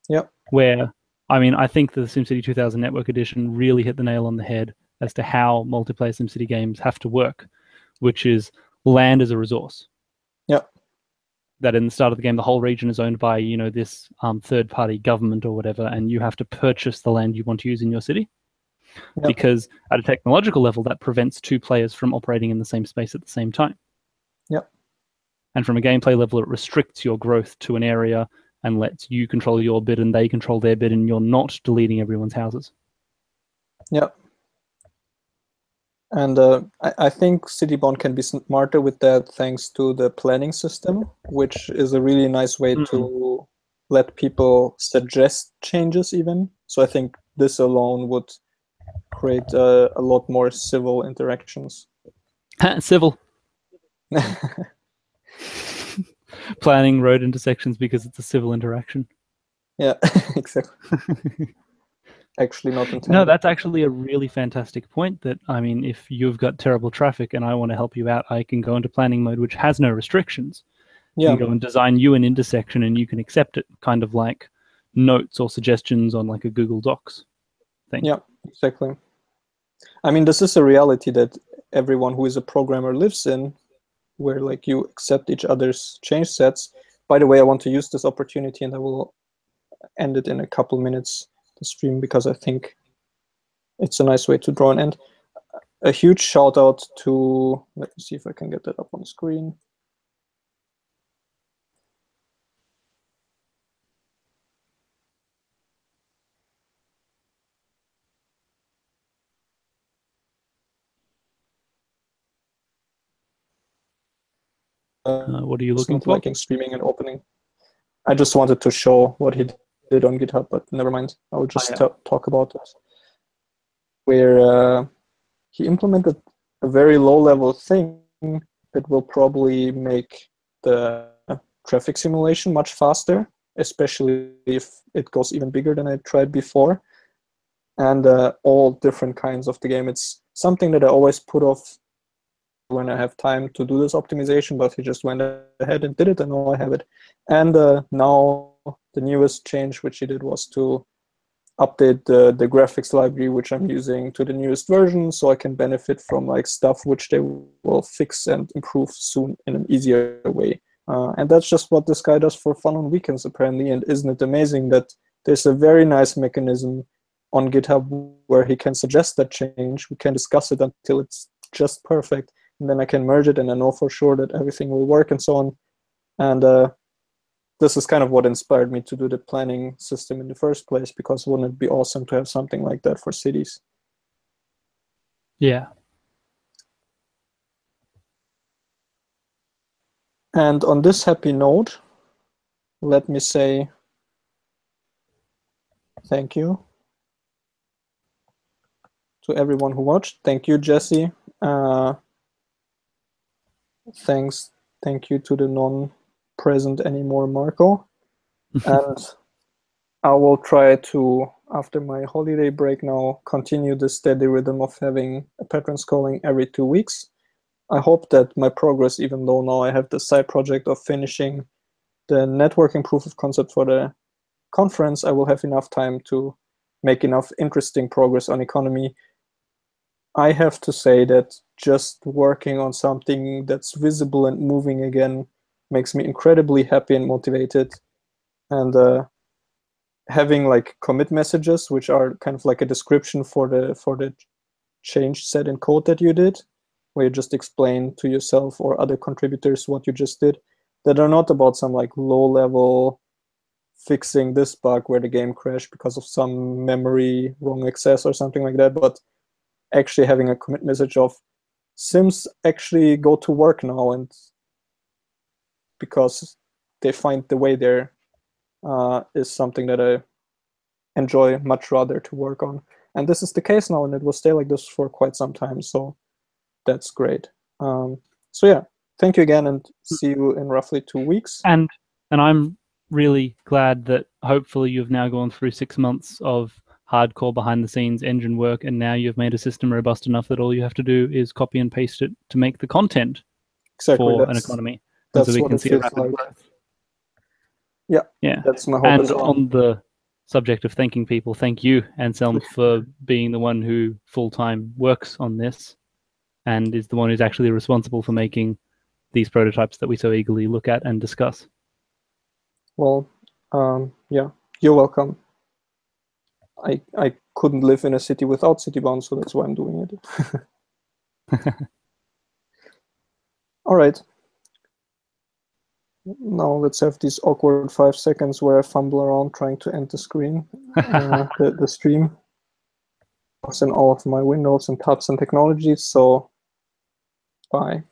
Yep. Where, I mean, I think the SimCity 2000 Network Edition really hit the nail on the head as to how multiplayer SimCity games have to work, which is land as a resource. Yep. That in the start of the game, the whole region is owned by, you know, this third-party government or whatever, and you have to purchase the land you want to use in your city. Yep. Because at a technological level, that prevents 2 players from operating in the same space at the same time. Yep. And from a gameplay level, it restricts your growth to an area and lets you control your bit and they control their bit, and you're not deleting everyone's houses. Yep. And I think Citybond can be smarter with that thanks to the planning system, which is a really nice way to let people suggest changes even. So I think this alone would create a lot more civil interactions. Civil. Planning road intersections because it's a civil interaction. Yeah, exactly. Actually not intended. No, that's actually a really fantastic point. That, I mean, if you've got terrible traffic and I want to help you out, I can go into planning mode, which has no restrictions. Yeah. You can go and design you an intersection and you can accept it, kind of like notes or suggestions on like a Google Docs thing. Yeah, exactly. I mean, this is a reality that everyone who is a programmer lives in, where like you accept each other's change sets. By the way, I want to use this opportunity, and I will end it in a couple minutes, the stream, because I think it's a nice way to draw an end. A huge shout out to, let me see if I can get that up on the screen. What are you It's looking not for? liking streaming and opening. I just wanted to show what he did on GitHub, but never mind. I will just talk about this. Where he implemented a very low-level thing that will probably make the traffic simulation much faster, especially if it goes even bigger than I tried before. And all different kinds of the game. It's something that I always put off when I have time to do this optimization, but he just went ahead and did it, and now I have it. And now the newest change which he did was to update the graphics library which I'm using to the newest version, so I can benefit from like stuff which they will fix and improve soon in an easier way. And that's just what this guy does for fun on weekends, apparently. And isn't it amazing that there's a very nice mechanism on GitHub where he can suggest that change. We can discuss it until it's just perfect, and then I can merge it, and I know for sure that everything will work and so on. And this is kind of what inspired me to do the planning system in the first place, because wouldn't it be awesome to have something like that for cities? Yeah. And on this happy note, let me say thank you to everyone who watched. Thank you, Jesse. Thank you to the non-present anymore, Marco. And I will try to, after my holiday break now, continue the steady rhythm of having a patrons calling every 2 weeks. I hope that my progress, even though now I have the side project of finishing the networking proof of concept for the conference, I will have enough time to make enough interesting progress on economy. I have to say that just working on something that's visible and moving again makes me incredibly happy and motivated. And having like commit messages, which are kind of like a description for the change set in code that you did, where you just explain to yourself or other contributors what you just did, that are not about some like low-level fixing this bug where the game crashed because of some memory wrong access or something like that, but actually having a commit message of Sims actually go to work now, and because they find the way there is something that I enjoy much rather to work on. And this is the case now, and it will stay like this for quite some time, so that's great. So yeah, thank you again, and see you in roughly 2 weeks. And I'm really glad that hopefully you've now gone through 6 months of hardcore behind the scenes engine work, and now you've made a system robust enough that all you have to do is copy and paste it to make the content for an economy. And That's so we what can it see a feels rapid like. growth. Yeah, that's my hope and as well. On the subject of thanking people, thank you, Anselm, for being the one who full-time works on this and is the one who's actually responsible for making these prototypes that we so eagerly look at and discuss. Well, yeah, you're welcome. I couldn't live in a city without Citybound, so that's why I'm doing it. All right. Now let's have these awkward 5 seconds where I fumble around trying to end the screen, the stream. In all of my windows and tabs and technologies, so bye.